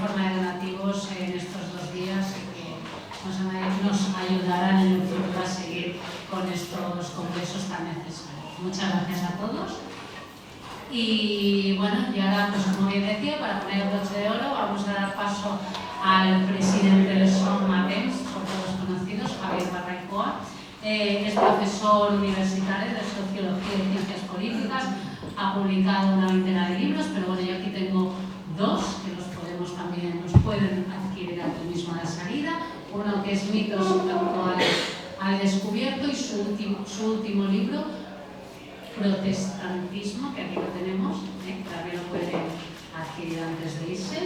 forma de donativos en estos 2 días y que nos ayudarán en el futuro a seguir con estos congresos tan necesarios. Muchas gracias a todos. Y bueno, y ahora, pues como bien decía, para poner el broche de oro, vamos a dar paso al presidente de SOMATEMS, por todos conocidos, Javier Barraicoa. Es profesor universitario de Sociología y Ciencias Políticas, ha publicado una veintena de libros, pero bueno, yo aquí tengo 2 que nos pueden adquirir aquí mismo a la salida. Uno que es Mitos al Descubierto y su último libro, Protestantismo, que aquí lo tenemos, también lo pueden adquirir antes de irse.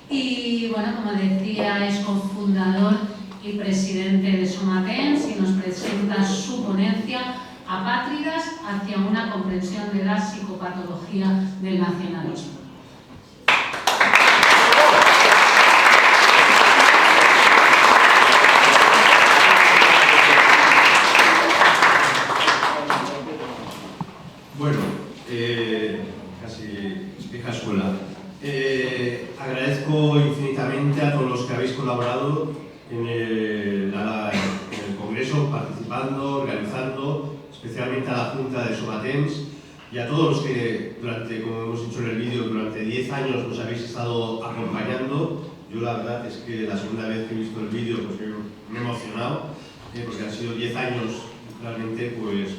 Y bueno, como decía, es cofundador y presidente de SOMATEMS y nos presenta su ponencia Apátridas hacia una comprensión de la psicopatología del nacionalismo. Bueno, casi vieja escuela. Agradezco infinitamente a todos los que habéis colaborado en el Congreso, participando, organizando, especialmente a la Junta de SOMATEMS y a todos los que, como hemos dicho en el vídeo, durante 10 años nos habéis estado acompañando. Yo la verdad es que la segunda vez que he visto el vídeo pues me he emocionado, porque han sido 10 años realmente pues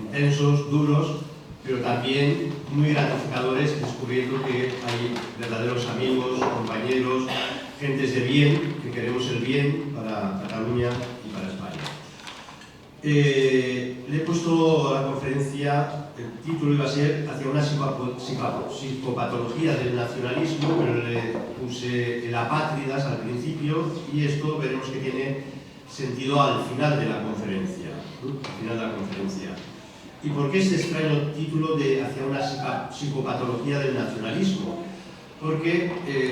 intensos, duros, pero también muy gratificadores, descubriendo que hay verdaderos amigos, compañeros, gentes de bien, que queremos el bien para Cataluña y para España. Le he puesto a la conferencia, el título iba a ser Hacia una psicopatología del nacionalismo, pero le puse el apátridas al principio, y esto veremos que tiene sentido al final de la conferencia. ¿Y por qué este extraño título de Hacia una psicopatología del nacionalismo? Porque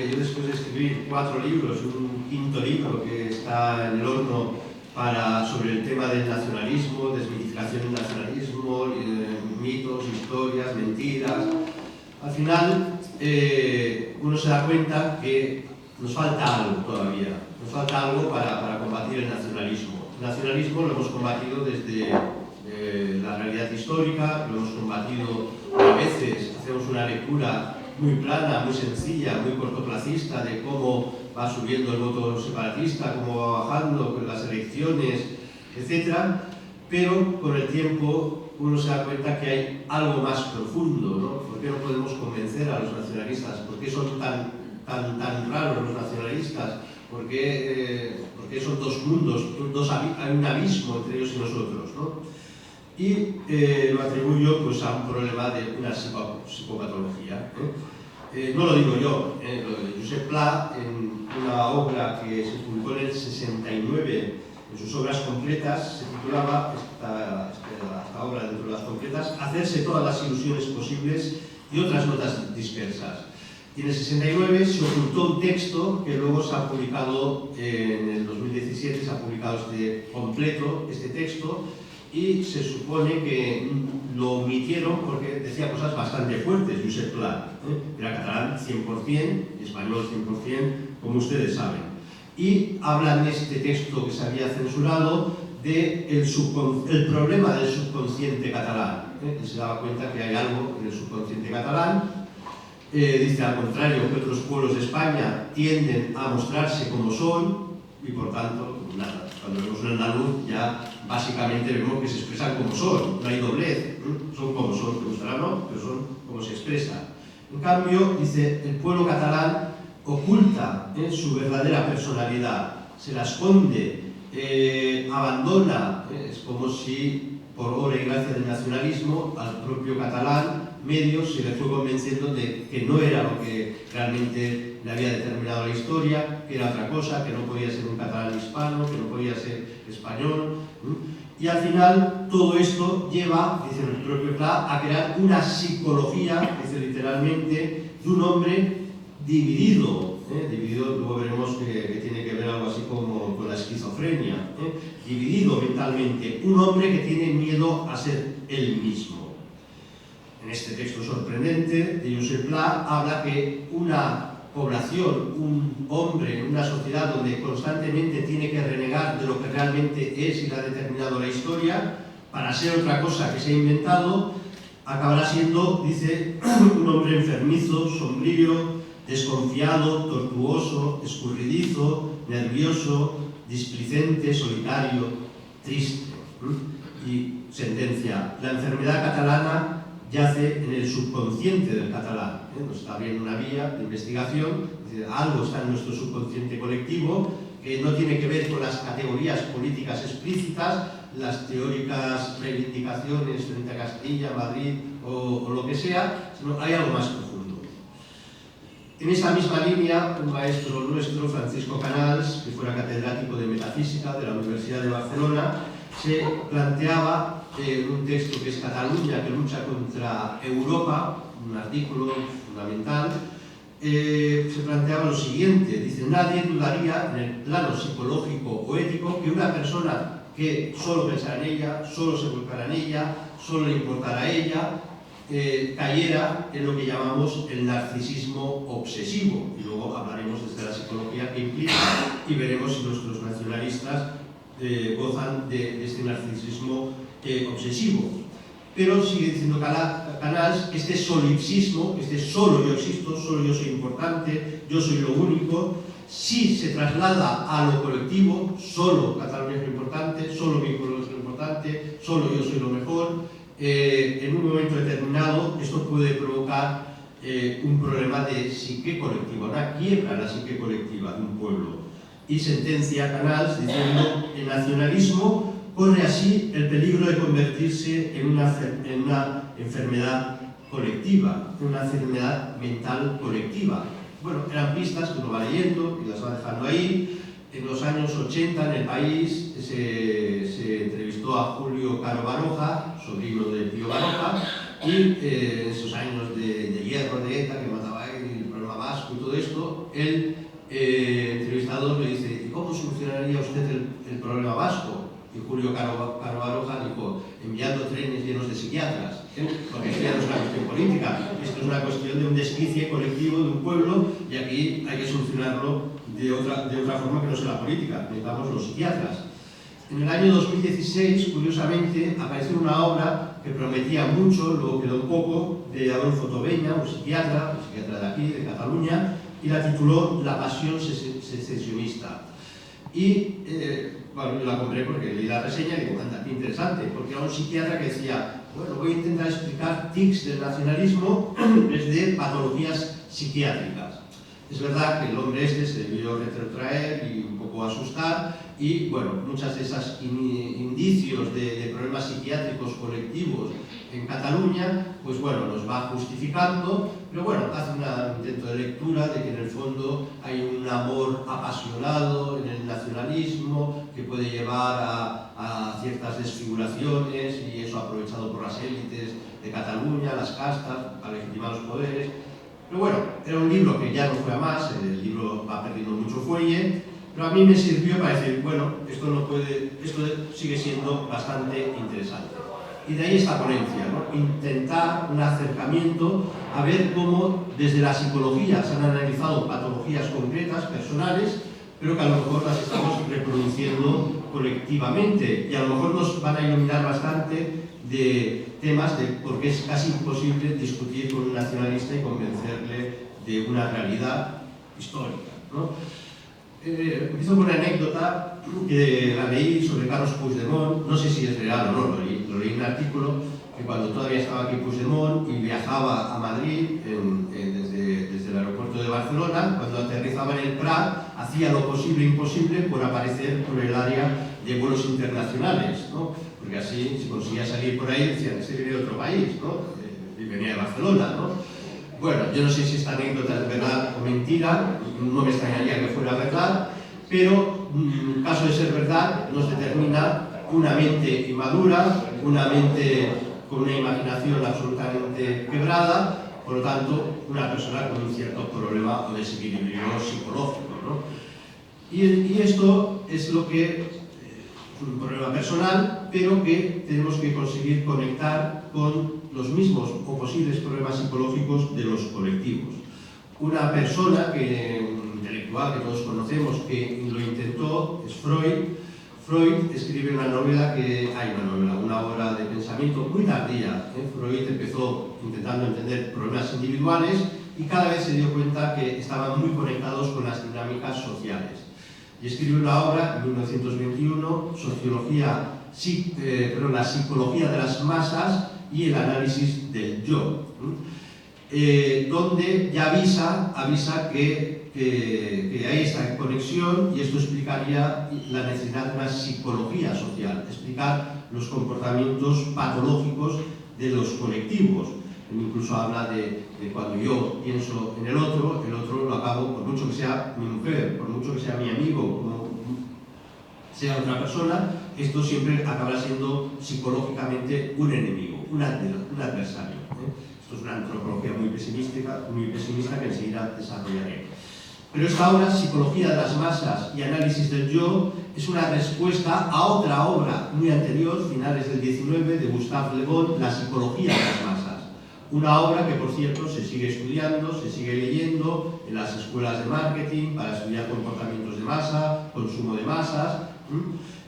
yo, después de escribir 4 libros y un 5.º libro que está en el horno sobre el tema del nacionalismo, desmitificación del nacionalismo, mitos, historias, mentiras, al final uno se da cuenta que nos falta algo todavía, nos falta algo para combatir el nacionalismo. El nacionalismo lo hemos combatido desde la realidad histórica, lo hemos combatido a veces, hacemos una lectura muy plana, muy sencilla, muy cortoplacista de cómo va subiendo el voto separatista, cómo va bajando con las elecciones, etc. Pero con el tiempo uno se da cuenta que hay algo más profundo, ¿no? ¿Por qué no podemos convencer a los nacionalistas? ¿Por qué son tan raros los nacionalistas? ¿Por qué son 2 mundos, hay un abismo entre ellos y nosotros, ¿no? Y lo atribuyo pues, a un problema de una psicopatología. No lo digo yo, lo de Josep Pla, en una obra que se publicó en el 69, en sus obras completas, se titulaba, esta obra dentro de las completas, Hacerse todas las ilusiones posibles y otras notas dispersas. Y en el 69 se ocultó un texto que luego se ha publicado, en el 2017 se ha publicado este texto, y se supone que lo omitieron porque decía cosas bastante fuertes, Josep Pla. Era catalán 100%, español 100%, como ustedes saben. Y hablan de este texto que se había censurado del problema del subconsciente catalán. Él se daba cuenta que hay algo en el subconsciente catalán. Dice, al contrario, que otros pueblos de España tienden a mostrarse como son, y por tanto, nada, cuando vemos un andaluz ya básicamente vemos que se expresan como son, no hay doblez, son como son, te gustará no, pero son como se expresan. En cambio, dice, el pueblo catalán oculta su verdadera personalidad, se la esconde, abandona, es como si por obra y gracia del nacionalismo al propio catalán medio se le fue convenciendo de que no era lo que realmente le había determinado la historia, que era otra cosa, que no podía ser un catalán hispano, que no podía ser español. Y al final todo esto lleva, dice el propio Pla, a crear una psicología, dice literalmente, de un hombre dividido. Dividido, luego veremos que tiene que ver algo así como con la esquizofrenia. Dividido mentalmente, un hombre que tiene miedo a ser él mismo. En este texto sorprendente de Josep Pla habla que una población, un hombre en una sociedad donde constantemente tiene que renegar de lo que realmente es y le ha determinado la historia, para ser otra cosa que se ha inventado, acabará siendo, dice, un hombre enfermizo, sombrío, desconfiado, tortuoso, escurridizo, nervioso, displicente, solitario, triste. Y sentencia: la enfermedad catalana yace en el subconsciente del catalán. Nos está abriendo una vía de investigación, algo está en nuestro subconsciente colectivo que no tiene que ver con las categorías políticas explícitas, las teóricas reivindicaciones frente a Castilla, Madrid o lo que sea, sino hay algo más profundo. En esa misma línea, un maestro nuestro, Francisco Canals, que fuera catedrático de Metafísica de la Universidad de Barcelona, se planteaba en un texto que es Cataluña, que lucha contra Europa, un artículo fundamental, se planteaba lo siguiente, dice: nadie dudaría en el plano psicológico o ético que una persona que solo pensara en ella, solo se volcara en ella, solo le importara a ella, cayera en lo que llamamos el narcisismo obsesivo. Y luego hablaremos desde la psicología que implica y veremos si nuestros nacionalistas gozan de este narcisismo obsesivo. Pero sigue diciendo Canals que este solipsismo, este solo yo existo, solo yo soy importante, yo soy lo único, si se traslada a lo colectivo, solo Cataluña es lo importante, solo mi pueblo es lo importante, solo yo soy lo mejor, en un momento determinado esto puede provocar un problema de psique colectiva, una quiebra en la psique colectiva de un pueblo. Y sentencia Canals diciendo: el nacionalismo corre así el peligro de convertirse en una enfermedad colectiva, en una enfermedad mental colectiva. Bueno, eran pistas que uno va leyendo y las va dejando ahí. En los años 80 en El País se entrevistó a Julio Caro Baroja, sobrino de Pío Baroja, y en esos años de hierro de ETA, que mataba el problema vasco y todo esto, el entrevistador le dice: ¿y cómo solucionaría usted el problema vasco? Y Julio Caro Baroja dijo: enviando trenes llenos de psiquiatras. Porque esto ya no es una cuestión política, esto es una cuestión de un desquicie colectivo de un pueblo, y aquí hay que solucionarlo de otra forma que no sea la política, necesitamos los psiquiatras. En el año 2016, curiosamente, apareció una obra que prometía mucho, luego quedó poco, de Adolfo Tobeña, un psiquiatra de aquí, de Cataluña, y la tituló La pasión secesionista. Y bueno, yo la compré porque leí la reseña y digo: anda, qué interesante, porque era un psiquiatra que decía: bueno, voy a intentar explicar tics del nacionalismo desde patologías psiquiátricas. Es verdad que el hombre este se debió retrotraer y un poco asustar, y bueno, muchas de esas indicios de problemas psiquiátricos colectivos en Cataluña, pues bueno, los va justificando, pero bueno, hace un intento de lectura de que en el fondo hay un amor apasionado en el nacionalismo que puede llevar a ciertas desfiguraciones, y eso aprovechado por las élites de Cataluña, las castas, para legitimar los poderes. Pero bueno, era un libro que ya no fue a más, el libro va perdiendo mucho fuelle, pero a mí me sirvió para decir: bueno, esto sigue siendo bastante interesante. Y de ahí esta ponencia, ¿no? Intentar un acercamiento a ver cómo desde la psicología se han analizado patologías concretas, personales, pero que a lo mejor las estamos reproduciendo colectivamente, y a lo mejor nos van a iluminar bastante de temas de por qué es casi imposible discutir con un nacionalista y convencerle de una realidad histórica, ¿no? Empiezo con una anécdota que la leí sobre Carlos Puigdemont. No sé si es real o no, lo leí en un artículo que cuando todavía estaba aquí Puigdemont y viajaba a Madrid desde el aeropuerto de Barcelona, cuando aterrizaba en el Prat, hacía lo posible e imposible por aparecer por el área de vuelos internacionales, ¿no? Porque así, si conseguía salir por ahí, decían: este viene de otro país, ¿no? Y venía de Barcelona, ¿no? Bueno, yo no sé si esta anécdota es verdad o mentira, no me extrañaría que fuera verdad, pero en caso de ser verdad, nos determina una mente inmadura, una mente con una imaginación absolutamente quebrada, por lo tanto, una persona con un cierto problema o desequilibrio psicológico, ¿no? Y esto es lo que es un problema personal, pero que tenemos que conseguir conectar con los mismos o posibles problemas psicológicos de los colectivos. Una persona intelectual que todos conocemos que lo intentó es Freud. Freud escribe una obra de pensamiento muy tardía. Freud empezó intentando entender problemas individuales y cada vez se dio cuenta que estaban muy conectados con las dinámicas sociales. Y escribe una obra en 1921, la psicología de las masas y el análisis del yo, donde ya avisa que hay esta conexión, y esto explicaría la necesidad de una psicología social, explicar los comportamientos patológicos de los colectivos. Incluso habla de cuando yo pienso en el otro lo acabo, por mucho que sea mi mujer, por mucho que sea mi amigo, como sea otra persona, esto siempre acabará siendo psicológicamente un enemigo, un adversario. Esto es una antropología muy pesimista que enseguida desarrollaré. Pero esta obra, Psicología de las masas y análisis del yo, es una respuesta a otra obra muy anterior, finales del 19, de Gustave Le Bon, La psicología de las masas. Una obra que, por cierto, se sigue estudiando, se sigue leyendo en las escuelas de marketing para estudiar comportamientos de masa, consumo de masas.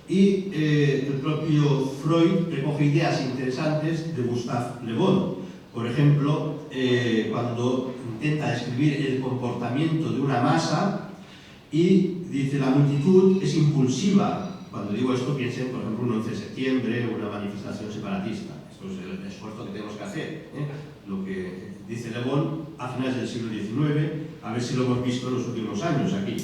Y el propio Freud recoge ideas interesantes de Gustave Le Bon. Por ejemplo, cuando intenta describir el comportamiento de una masa y dice la multitud es impulsiva. Cuando digo esto, piensen, por ejemplo, un 11 de septiembre o una manifestación separatista. Esto es el esfuerzo que tenemos que hacer. Lo que dice Le Bon a finales del siglo XIX, a ver si lo hemos visto en los últimos años aquí.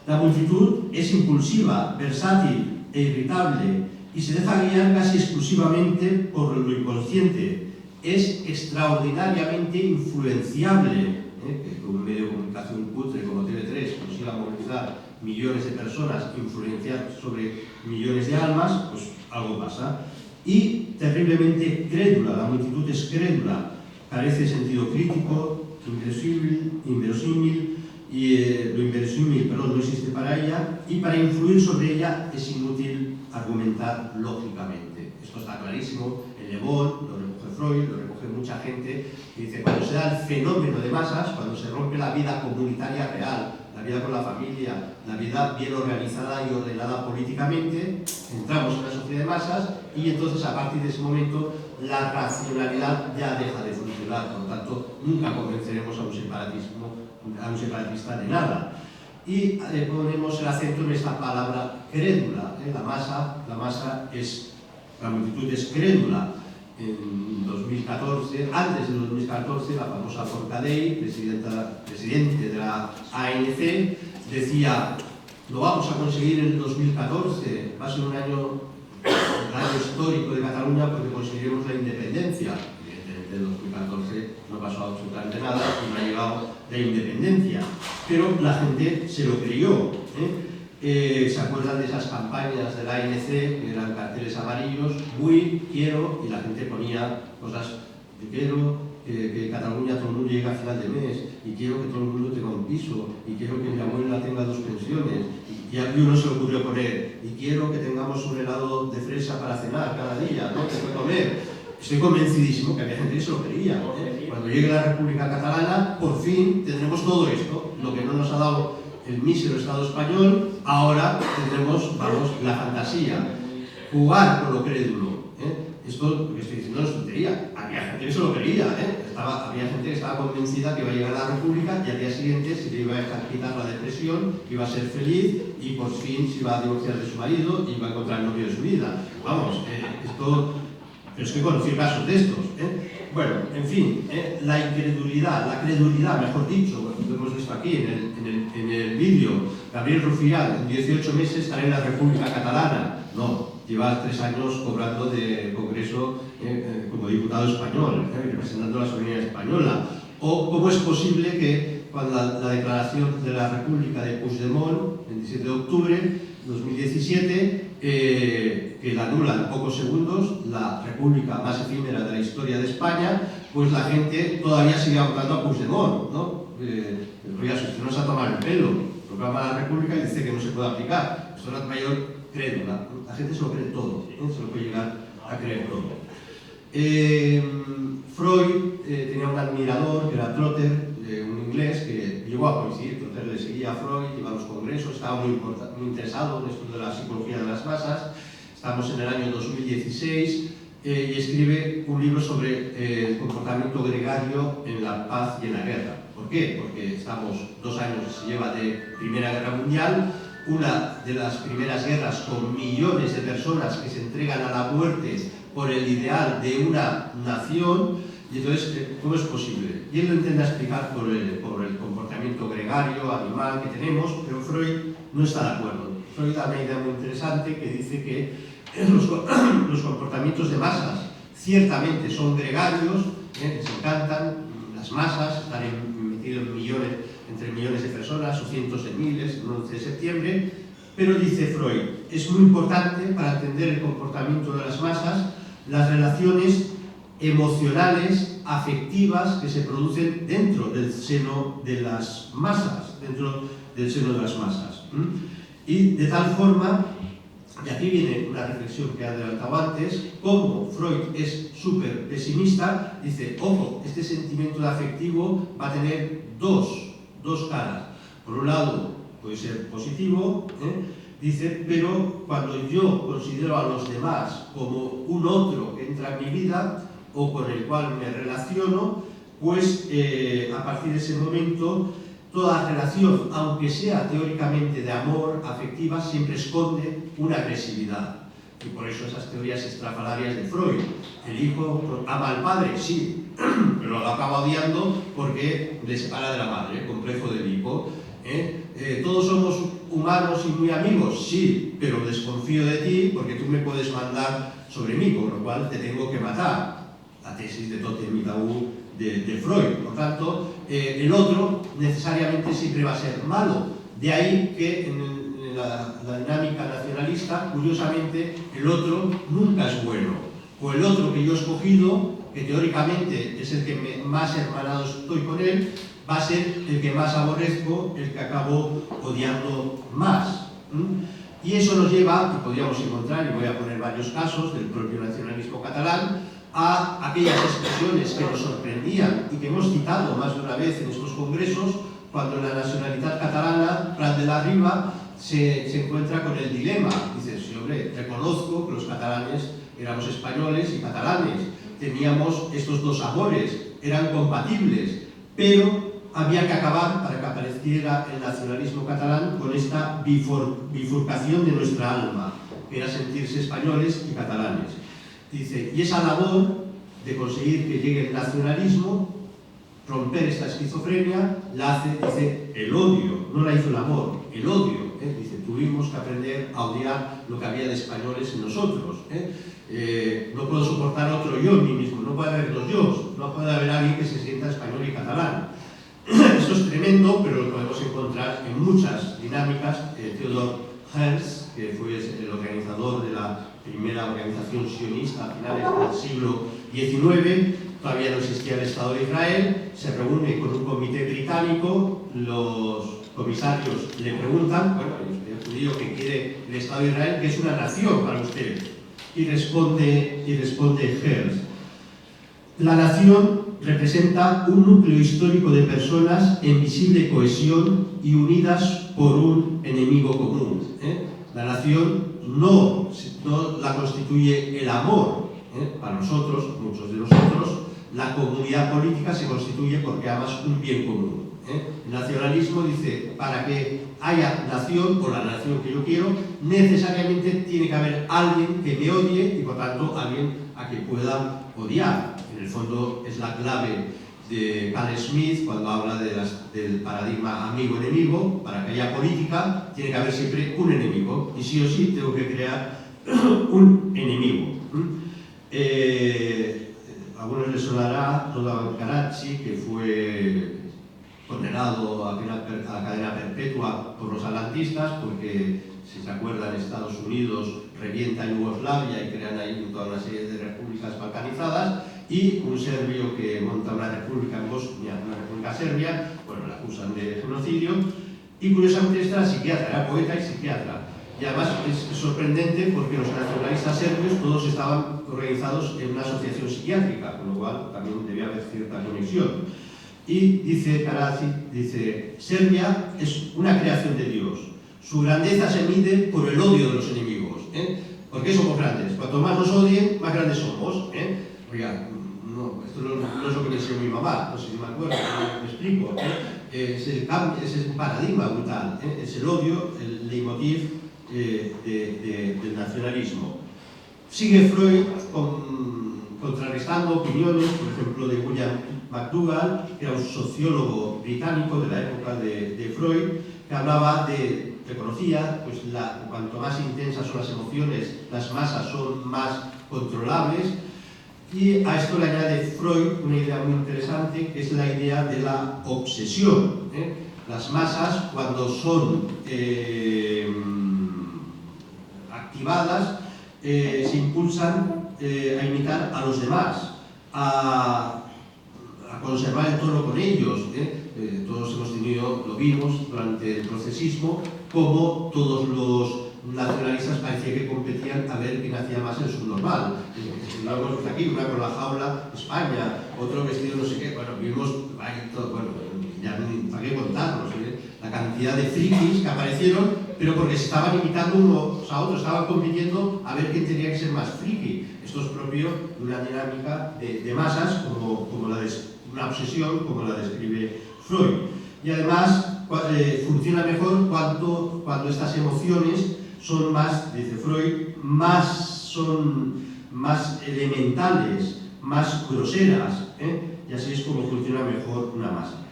La multitud es impulsiva, versátil e irritable y se deja guiar casi exclusivamente por lo inconsciente. Es extraordinariamente influenciable, que un medio de comunicación cutre como TV3 consiga movilizar millones de personas, influenciar sobre millones de almas, pues algo pasa. Y terriblemente crédula, la multitud es crédula, carece de sentido crítico, inverosímil, y lo inverosímil, no existe para ella, y para influir sobre ella es inútil argumentar lógicamente. Esto está clarísimo en Le Bon, lo recoge Freud, lo recoge mucha gente, que dice cuando se da el fenómeno de masas, cuando se rompe la vida comunitaria real, la vida con la familia, la vida bien organizada y ordenada políticamente, entramos en una sociedad de masas y entonces a partir de ese momento la racionalidad ya deja de funcionar, por lo tanto nunca convenceremos a un separatista de nada. Y ponemos el acento en esta palabra crédula. La multitud es crédula. En 2014, antes de 2014, la famosa Forcadell, presidente de la ANC, decía: lo vamos a conseguir en el 2014, va a ser un año histórico de Cataluña porque conseguiremos la independencia. Evidentemente en 2014 no pasó absolutamente nada y no ha llegado la independencia, pero la gente se lo creyó. ¿Se acuerdan de esas campañas de la ANC que eran carteles amarillos? Quiero, y la gente ponía cosas de quiero que Cataluña todo el mundo llegue a final de mes, y quiero que todo el mundo tenga un piso, y quiero que mi abuela tenga 2 pensiones, y a uno se le ocurrió poner, y quiero que tengamos un helado de fresa para cenar cada día, ¿no? Que se puede comer. Estoy convencidísimo que había gente que se lo creía. Cuando llegue la República Catalana, por fin tendremos todo esto, lo que no nos ha dado el mísero Estado español. Ahora tendremos, la fantasía, jugar con lo crédulo. Esto, lo que estoy diciendo, no es tontería. Había gente que se lo creía. Había gente que estaba convencida que iba a llegar a la República y al día siguiente se le iba a quitar la depresión, iba a ser feliz y por fin se iba a divorciar de su marido y iba a encontrar el novio de su vida. Pero es que conocí casos de estos. Bueno, en fin, la credulidad, mejor dicho, lo hemos visto aquí en el vídeo. Gabriel Rufián, en 18 meses estará en la República Catalana. No, lleva 3 años cobrando de Congreso como diputado español, representando a la soberanía española. O cómo es posible que cuando la declaración de la República de Puigdemont, 27 de octubre de 2017, que la anula en pocos segundos, la república más efímera de la historia de España, pues la gente todavía sigue votando a Puigdemont, ¿no? Oiga, si usted no se ha tomado el pelo, proclama la república y dice que no se puede aplicar. Esto es la mayor crédula. La gente se lo cree todo, se lo puede llegar a creer todo. Freud tenía un admirador que era Trotter, un inglés que llegó a coincidir, entonces le seguía a Freud, iba a los congresos, estaba muy interesado en esto de la psicología de las masas. Estamos en el año 2016 y escribe un libro sobre el comportamiento gregario en la paz y en la guerra. ¿Por qué? Porque estamos 2 años que se lleva de Primera Guerra Mundial, una de las primeras guerras con millones de personas que se entregan a la muerte por el ideal de una nación. Y entonces, ¿cómo es posible? Y él lo intenta explicar por el comportamiento gregario, animal que tenemos, pero Freud no está de acuerdo. Freud da una idea muy interesante que dice que los comportamientos de masas ciertamente son gregarios, les encantan las masas, están metidos entre millones de personas o cientos de miles el 11 de septiembre, pero dice Freud, es muy importante para entender el comportamiento de las masas las relaciones emocionales, afectivas que se producen dentro del seno de las masas, Y de tal forma, y aquí viene una reflexión que he adelantado antes, como Freud es súper pesimista, dice, ojo, este sentimiento de afectivo va a tener dos caras. Por un lado, puede ser positivo, dice, pero cuando yo considero a los demás como un otro que entra en mi vida o con el cual me relaciono, pues a partir de ese momento toda relación, aunque sea teóricamente de amor, afectiva, siempre esconde una agresividad. Y por eso esas teorías estrafalarias de Freud. El hijo ama al padre, sí, pero lo acaba odiando porque le separa de la madre, complejo de Edipo. Todos somos humanos y muy amigos, sí, pero desconfío de ti porque tú me puedes mandar sobre mí, con lo cual te tengo que matar. La tesis de Totem y Tabú de Freud. Por tanto, el otro necesariamente siempre va a ser malo. De ahí que en la dinámica nacionalista, curiosamente, el otro nunca es bueno. O el otro que yo he escogido, que teóricamente es el que más hermanado estoy con él, va a ser el que más aborrezco, el que acabo odiando más. Y eso nos lleva, y podríamos encontrar, y voy a poner varios casos del propio nacionalismo catalán, a aquellas expresiones que nos sorprendían y que hemos citado más de una vez en estos congresos, cuando la nacionalidad catalana, Prat de la Riba, se encuentra con el dilema. Dice, sí, hombre, reconozco que los catalanes éramos españoles y catalanes, teníamos estos dos amores, eran compatibles, pero había que acabar, para que apareciera el nacionalismo catalán, con esta bifurcación de nuestra alma, que era sentirse españoles y catalanes. Dice, y esa labor de conseguir que llegue el nacionalismo, romper esta esquizofrenia, la hace, dice, el odio, no la hizo el amor, el odio. Dice, tuvimos que aprender a odiar lo que había de españoles en nosotros. No puedo soportar otro yo en mí mismo, no puede haber dos yo, no puede haber alguien que se sienta español y catalán. Esto es tremendo, pero lo podemos encontrar en muchas dinámicas. Theodor Herzl, que fue el organizador de la primera organización sionista a finales del siglo XIX, todavía no existía el Estado de Israel, se reúne con un comité británico, los comisarios le preguntan, bueno, el judío que quiere el Estado de Israel, que es una nación para usted, y responde Herzl, la nación representa un núcleo histórico de personas en visible cohesión y unidas por un enemigo común. La nación no la constituye el amor. Para nosotros, muchos de nosotros, la comunidad política se constituye porque amas un bien común. El nacionalismo dice, para que haya nación, o la nación que yo quiero, necesariamente tiene que haber alguien que me odie y por tanto alguien a que pueda odiar. En el fondo es la clave de Carl Smith cuando habla del paradigma amigo-enemigo. Para que haya política tiene que haber siempre un enemigo y sí o sí tengo que crear un enemigo. A algunos les sonará Roland Karachi, que fue condenado a cadena perpetua por los atlantistas porque, si se acuerdan, Estados Unidos revienta Yugoslavia y crean ahí toda una serie de repúblicas balcanizadas, y un serbio que monta una república en Bosnia, una república serbia, bueno, la acusan de genocidio, y curiosamente esta era psiquiatra, era poeta y psiquiatra. Y además es sorprendente porque los nacionalistas serbios todos estaban organizados en una asociación psiquiátrica, con lo cual también debía haber cierta conexión. Y dice Karadžić, dice, Serbia es una creación de Dios. Su grandeza se mide por el odio de los enemigos. ¿Por qué somos grandes? Cuanto más nos odien, más grandes somos. Oiga, no, esto no es lo que me enseñó mi mamá, no sé si me acuerdo, me explico. Es un paradigma brutal, es el odio, el leitmotiv del nacionalismo. Sigue Freud contrarrestando opiniones, por ejemplo, de William McDougall, que era un sociólogo británico de la época de Freud, que hablaba reconocía, pues cuanto más intensas son las emociones, las masas son más controlables, y a esto le añade Freud una idea muy interesante, que es la idea de la obsesión. Las masas, cuando son activadas, se impulsan a imitar a los demás, a conservar el tono con ellos. Todos hemos tenido, lo vimos durante el procesismo, como todos los nacionalistas parecía que competían a ver quién hacía más el subnormal. Lo hemos visto aquí, una con la jaula, España, otro vestido no sé qué, bueno, vimos, ya para qué contarnos, la cantidad de frikis que aparecieron, pero porque se estaban imitando unos a otros, estaban compitiendo a ver quién tenía que ser más friki. Esto es propio de una dinámica de masas, como una obsesión, como la describe Freud. Y además funciona mejor cuando estas emociones son más, dice Freud, son más elementales, más groseras, y así es como funciona mejor una masa.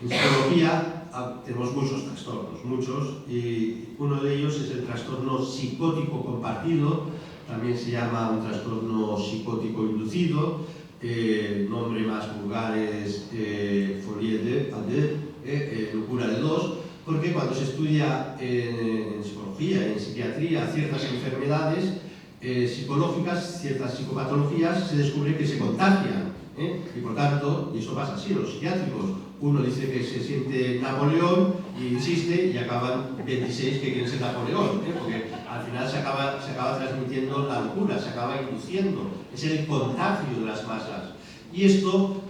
En psicología tenemos muchos trastornos, y uno de ellos es el trastorno psicótico compartido, también se llama un trastorno psicótico inducido, nombre más vulgar es folie de locura de dos, porque cuando se estudia en psicología y en psiquiatría ciertas enfermedades psicológicas, ciertas psicopatologías, se descubre que se contagian, y por tanto, y eso pasa así, los psiquiátricos, uno dice que se siente Napoleón y insiste, y acaban 26 que quieren ser Napoleón, porque al final se acaba transmitiendo la locura, se acaba induciendo, es el contagio de las masas. Y esto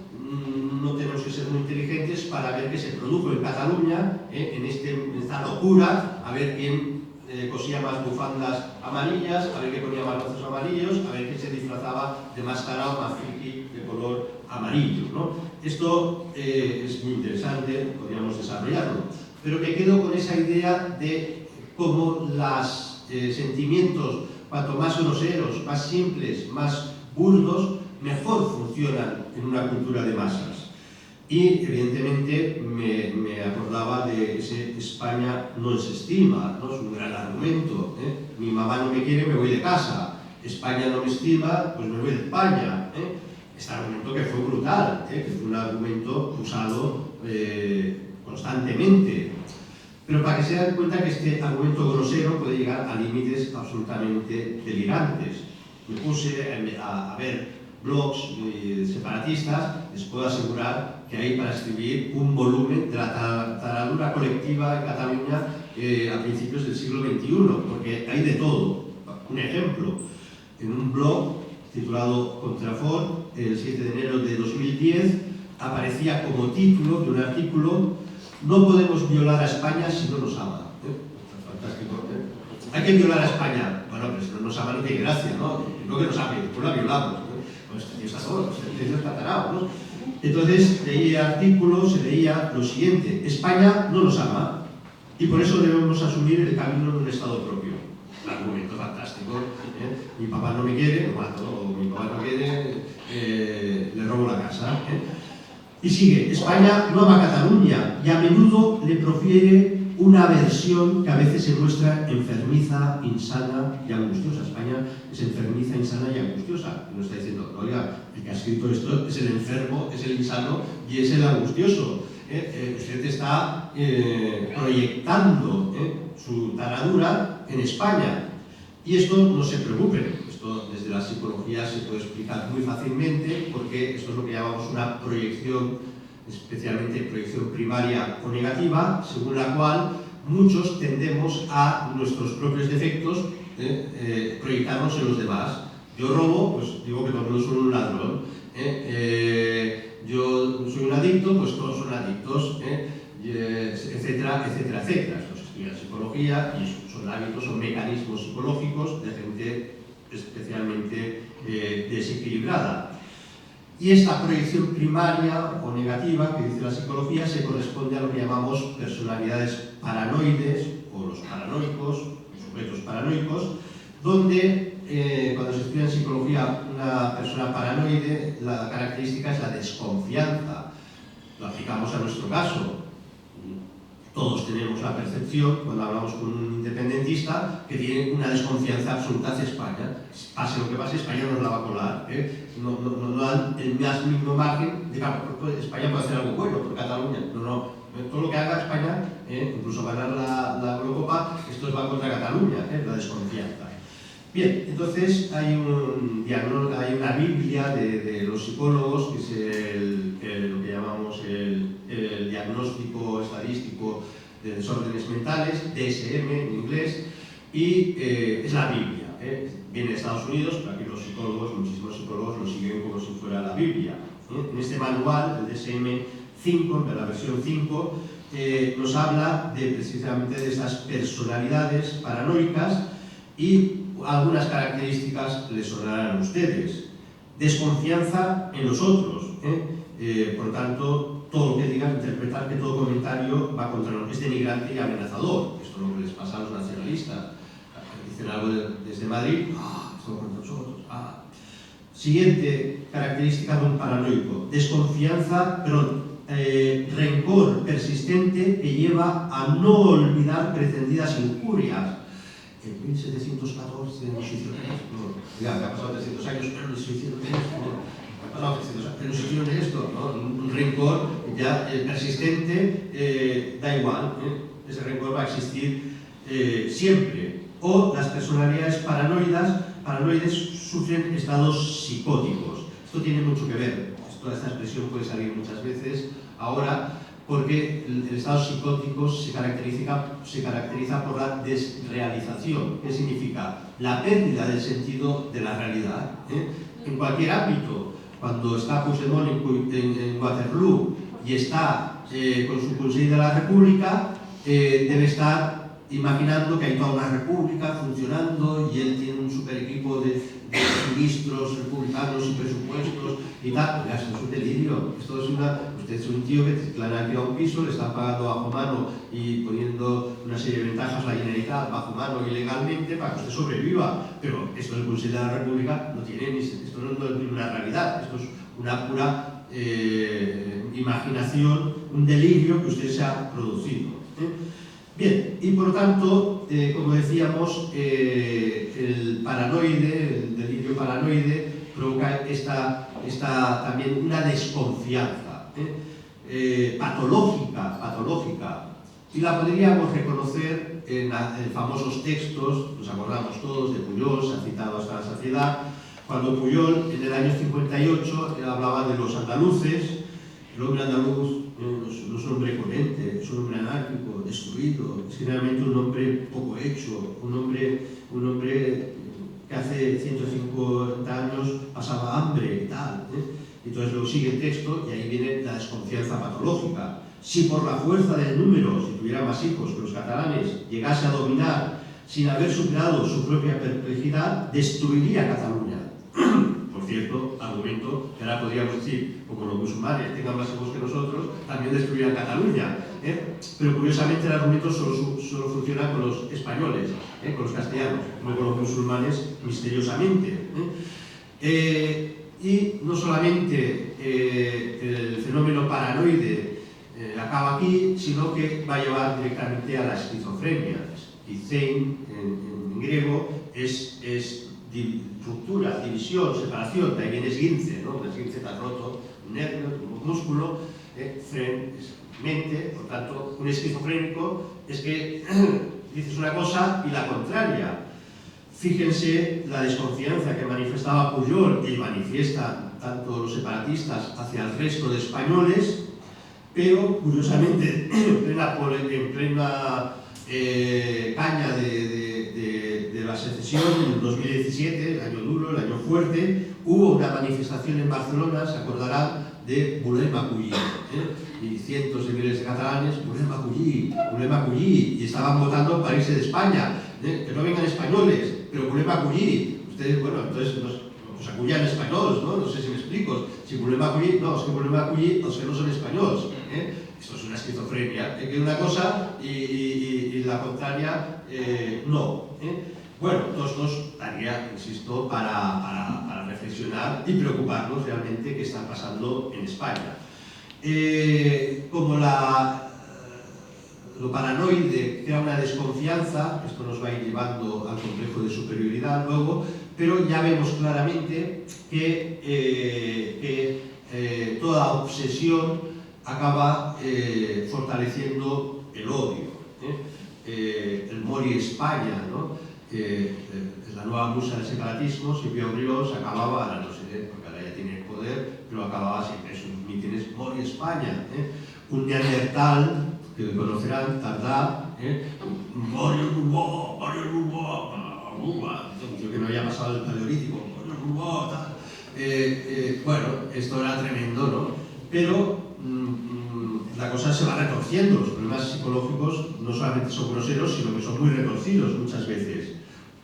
no tenemos que ser muy inteligentes para ver que se produjo en Cataluña, en esta locura, a ver quién cosía más bufandas amarillas, a ver quién ponía más brazos amarillos, a ver quién se disfrazaba de máscara o más friki de color amarillo, ¿no? Esto es muy interesante, podríamos desarrollarlo, pero me quedo con esa idea de cómo los sentimientos, cuanto más groseros, más simples, más burdos, mejor funcionan en una cultura de masas. Y evidentemente me acordaba de ese España no se estima, ¿no? Es un gran argumento. Mi mamá no me quiere, me voy de casa. España no me estima, pues me voy de España. Este argumento que fue brutal, que fue un argumento usado constantemente. Pero para que se den cuenta que este argumento grosero puede llegar a límites absolutamente delirantes. Me puse a ver blogs separatistas, les puedo asegurar que hay para escribir un volumen de la taradura colectiva en Cataluña a principios del siglo XXI, porque hay de todo. Un ejemplo, en un blog titulado Contrafort, el 7 de enero de 2010, aparecía como título de un artículo: "No podemos violar a España si no nos ama". Fantástico, Hay que violar a España. Bueno, pero si no nos ama no tiene gracia, ¿no? No que nos ame, después la violamos. Este tío está todo, este tío está tarado, ¿no? Entonces leía el artículo, se leía lo siguiente: España no nos ama y por eso debemos asumir el camino de un Estado propio. Un argumento fantástico. Mi papá no me quiere, lo mato, o mi papá no quiere, le robo la casa. Y sigue: España no ama a Cataluña y a menudo le profiere una versión que a veces se muestra enfermiza, insana y angustiosa. España es enfermiza, insana y angustiosa. Y nos está diciendo, oiga, el que ha escrito esto es el enfermo, es el insano y es el angustioso. Usted está proyectando su taradura en España. Y esto no se preocupen, esto desde la psicología se puede explicar muy fácilmente, porque esto es lo que llamamos una proyección, especialmente proyección primaria o negativa, según la cual muchos tendemos a nuestros propios defectos proyectarnos en los demás. Yo robo, pues digo que todo el mundo es un ladrón. Yo soy un adicto, pues todos son adictos, etcétera, etcétera, etcétera. Esto se estudia en psicología y son hábitos, son mecanismos psicológicos de gente especialmente desequilibrada. Y esta proyección primaria o negativa que dice la psicología se corresponde a lo que llamamos personalidades paranoides o los paranoicos, los sujetos paranoicos, donde cuando se estudia en psicología una persona paranoide, la característica es la desconfianza. Lo aplicamos a nuestro caso. Todos tenemos la percepción, cuando hablamos con un independentista, que tiene una desconfianza absoluta hacia España. Pase lo que pase, España nos la va a colar. No dan el más mínimo margen de que España puede hacer algo bueno por Cataluña. Todo lo que haga España, incluso ganar la Eurocopa, esto va contra Cataluña, la desconfianza. Bien, entonces hay una Biblia de los psicólogos, que es lo que llamamos el diagnóstico estadístico de desórdenes mentales, DSM en inglés, y es la Biblia. Viene de Estados Unidos, pero aquí los psicólogos, muchísimos psicólogos lo siguen como si fuera la Biblia. En este manual, el DSM-5, de la versión 5, nos habla precisamente de estas personalidades paranoicas y algunas características les sonarán a ustedes. Desconfianza en los otros, por tanto, todo lo que digan, interpretar que todo comentario va contra nosotros, es denigrante y amenazador. Esto es lo que les pasa a los nacionalistas. Dicen algo desde Madrid, esto va contra nosotros. Siguiente característica de un paranoico: desconfianza, rencor persistente que lleva a no olvidar pretendidas injurias. En 1714 nos hicieron esto, ya ha pasado 300 años, pero nos hicieron esto, ha pasado 300 años, pero nos hicieron esto, ¿no? Un rencor ya persistente, da igual, ese rencor va a existir siempre. O las personalidades paranoides sufren estados psicóticos. Esto tiene mucho que ver, toda esta expresión puede salir muchas veces ahora, porque el estado psicótico se caracteriza por la desrealización. ¿Qué significa? La pérdida del sentido de la realidad. En cualquier ámbito, cuando está Puigdemont en Waterloo y está con su Consejo de la República, debe estar imaginando que hay toda una república funcionando y él tiene un super equipo de ministros republicanos y presupuestos y tal. Ya, esto es un delirio. Usted es un tío que le han alquilado un piso, le están pagando bajo mano y poniendo una serie de ventajas a la Generalitat bajo mano ilegalmente para que usted sobreviva. Pero esto del Consejo de la República no tiene esto no es una realidad, esto es una pura imaginación, un delirio que usted se ha producido. Bien, y por tanto, como decíamos, el delirio paranoide provoca también una desconfianza patológica, y la podríamos reconocer en famosos textos, nos acordamos todos de Pujol, se ha citado hasta la saciedad, cuando Pujol en el año 58 hablaba de los andaluces. El hombre andaluz no es un hombre coherente, es un hombre anárquico, destruido, es generalmente un hombre poco hecho, un hombre que hace 150 años pasaba hambre y tal. Entonces luego sigue el texto y ahí viene la desconfianza patológica. Si por la fuerza del número, si tuviera más hijos que los catalanes, llegase a dominar sin haber superado su propia perplejidad, destruiría Cataluña. Por cierto, argumento que ahora podríamos decir, como los musulmanes tengan más hijos que nosotros, también destruirán Cataluña. Pero curiosamente el argumento solo funciona con los españoles, con los castellanos, no con los musulmanes, misteriosamente. Y no solamente el fenómeno paranoide acaba aquí, sino que va a llevar directamente a la esquizofrenia. Esquizein en griego es ruptura, división, separación, de ahí viene esguince, ¿no? Un esguince está roto, un nervio, un músculo, fren es mente, por tanto, un esquizofrénico es que dices una cosa y la contraria. Fíjense la desconfianza que manifestaba Pujol y manifiestan tanto los separatistas hacia el resto de españoles, pero curiosamente en plena caña de la secesión en el 2017, el año duro, el año fuerte, hubo una manifestación en Barcelona, se acordarán, de Volem acollir, y cientos de miles de catalanes, Volem acollir, y estaban votando para irse de España, que no vengan españoles, pero Volem acollir. Ustedes, bueno, entonces nos acullan españoles, ¿no? No sé si me explico. Si Volem acollir, no, es que Volem acollir els que no son españoles. Esto es una esquizofrenia, que una cosa y la contraria no. Bueno, nos daría, insisto, para reflexionar y preocuparnos realmente qué está pasando en España. Como lo paranoide crea una desconfianza, esto nos va a ir llevando al complejo de superioridad luego, pero ya vemos claramente que toda obsesión acaba fortaleciendo el odio. El Mori España, ¿no? La nueva musa del separatismo, Silvia Auriol, se acababa, ahora no sé, porque ahora ya tiene el poder, pero acababa siempre en sus mítines Mori España. Un neandertal, que conocerán, Tardá, Mori el Borbó, yo que no había pasado el paleolítico, Mori el Borbó, tal. Bueno, esto era tremendo, ¿no? Pero la cosa se va retorciendo, los problemas psicológicos no solamente son groseros, sino que son muy retorcidos muchas veces.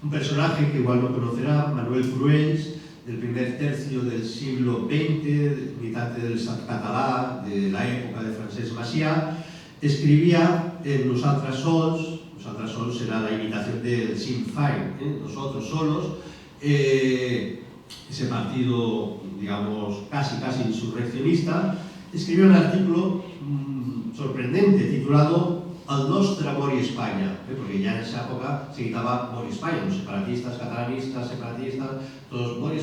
Un personaje que igual no conocerá, Manuel Cruells, del primer tercio del siglo XX, militante del Estat català, de la época de Francesc Macià, escribía en Nosaltres sols era la imitación del Sinn Féin, nosotros solos, ese partido, digamos, casi insurreccionista, escribió un artículo sorprendente titulado El nostre Mori España, porque ya en esa época se gritaba Mori España, los separatistas, catalanistas, separatistas, todos Mori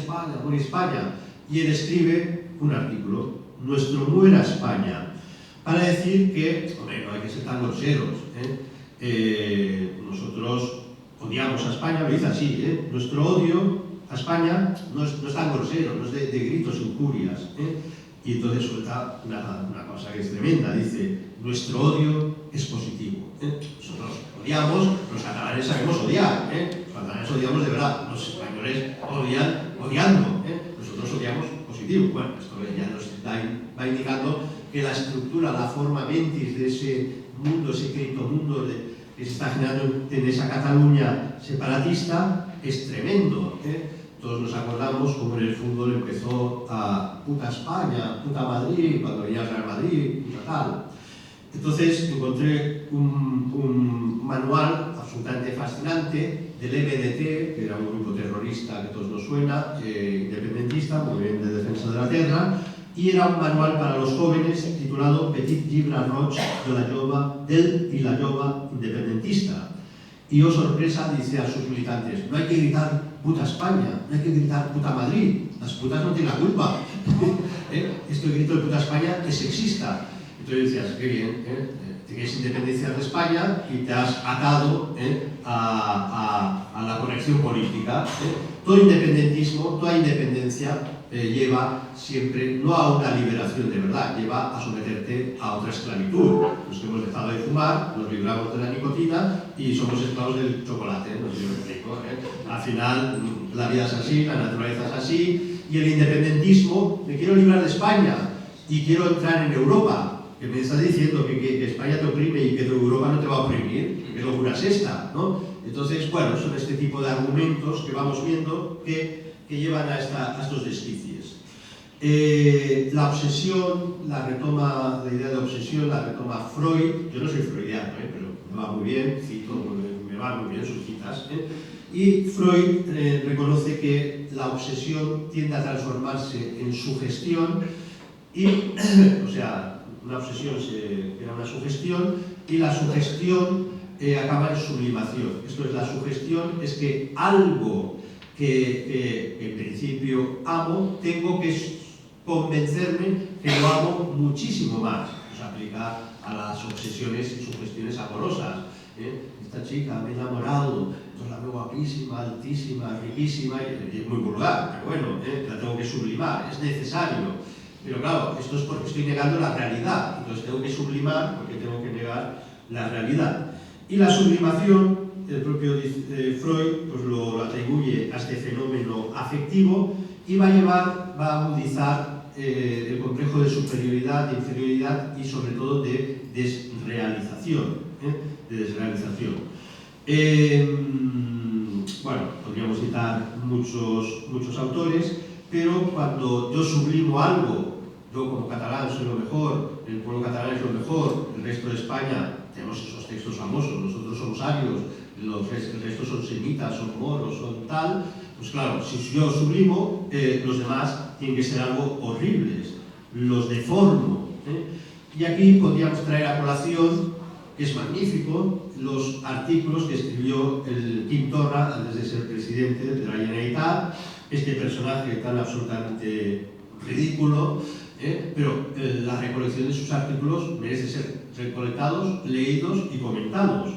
España, y él escribe un artículo, Nuestro muera España, para decir que, hombre, no hay que ser tan groseros, nosotros odiamos a España, lo dice así, nuestro odio a España no es tan grosero, no es de gritos e injurias, y entonces suelta una cosa que es tremenda, dice, nuestro odio es positivo. Nosotros odiamos, los catalanes sabemos odiar, los catalanes odiamos de verdad, los españoles odian odiando, nosotros odiamos positivo. Bueno, esto ya nos va indicando que la estructura, la forma mentis de ese mundo, ese criptomundo que se está generando en esa Cataluña separatista es tremendo. Todos nos acordamos cómo en el fútbol empezó a puta España, puta Madrid, cuando venía el Real Madrid, puta tal. Entonces encontré un manual absolutamente fascinante del MDT, que era un grupo terrorista que a todos nos suena, independentista, Movimiento de Defensa de la Tierra, y era un manual para los jóvenes titulado Petit Llibre Roig del i la jove independentista. Y oh sorpresa, dice a sus militantes, no hay que gritar puta España, no hay que gritar puta Madrid, las putas no tienen la culpa. Este grito de puta España es sexista. Entonces decías, qué bien, te quieres independizar de España y te has atado a la conexión política. Todo independentismo, toda independencia lleva siempre, no a una liberación de verdad, lleva a someterte a otra esclavitud. Los que hemos dejado de fumar, nos libramos de la nicotina y somos esclavos del chocolate, no sé si me explico. Al final, la vida es así, la naturaleza es así, y el independentismo, me quiero librar de España y quiero entrar en Europa. Que me estás diciendo que España te oprime y que Europa no te va a oprimir, ¿qué locura es esta? ¿No? Entonces, bueno, son este tipo de argumentos que vamos viendo que llevan a estos desquicios. La obsesión, la idea de obsesión la retoma Freud. Yo no soy freudiano, pero me va muy bien, me van muy bien sus citas. Y Freud reconoce que la obsesión tiende a transformarse en sugestión y, o sea, una obsesión era una sugestión y la sugestión acaba en sublimación. Esto es, la sugestión es que algo que en principio amo, tengo que convencerme que lo amo muchísimo más. Se aplica a las obsesiones y sugestiones amorosas. Esta chica me he enamorado, entonces la veo guapísima, altísima, riquísima, y es muy vulgar, pero bueno, la tengo que sublimar, es necesario. Pero claro, esto es porque estoy negando la realidad, entonces tengo que sublimar porque tengo que negar la realidad. Y la sublimación, el propio Freud pues lo atribuye a este fenómeno afectivo y va a agudizar el complejo de superioridad, de inferioridad y sobre todo de desrealización. Bueno, podríamos citar muchos autores, pero cuando yo sublimo algo, yo como catalán soy lo mejor, el pueblo catalán es lo mejor, el resto de España, tenemos esos textos famosos, nosotros somos arios, el resto son semitas, son moros, son tal, pues claro, si yo sublimo, los demás tienen que ser algo horribles, los deformo. Y aquí podríamos traer a colación, que es magnífico, los artículos que escribió el Quim Torra antes de ser presidente de la Generalitat, este personaje tan absolutamente ridículo, pero la recolección de sus artículos merece ser recolectados, leídos y comentados.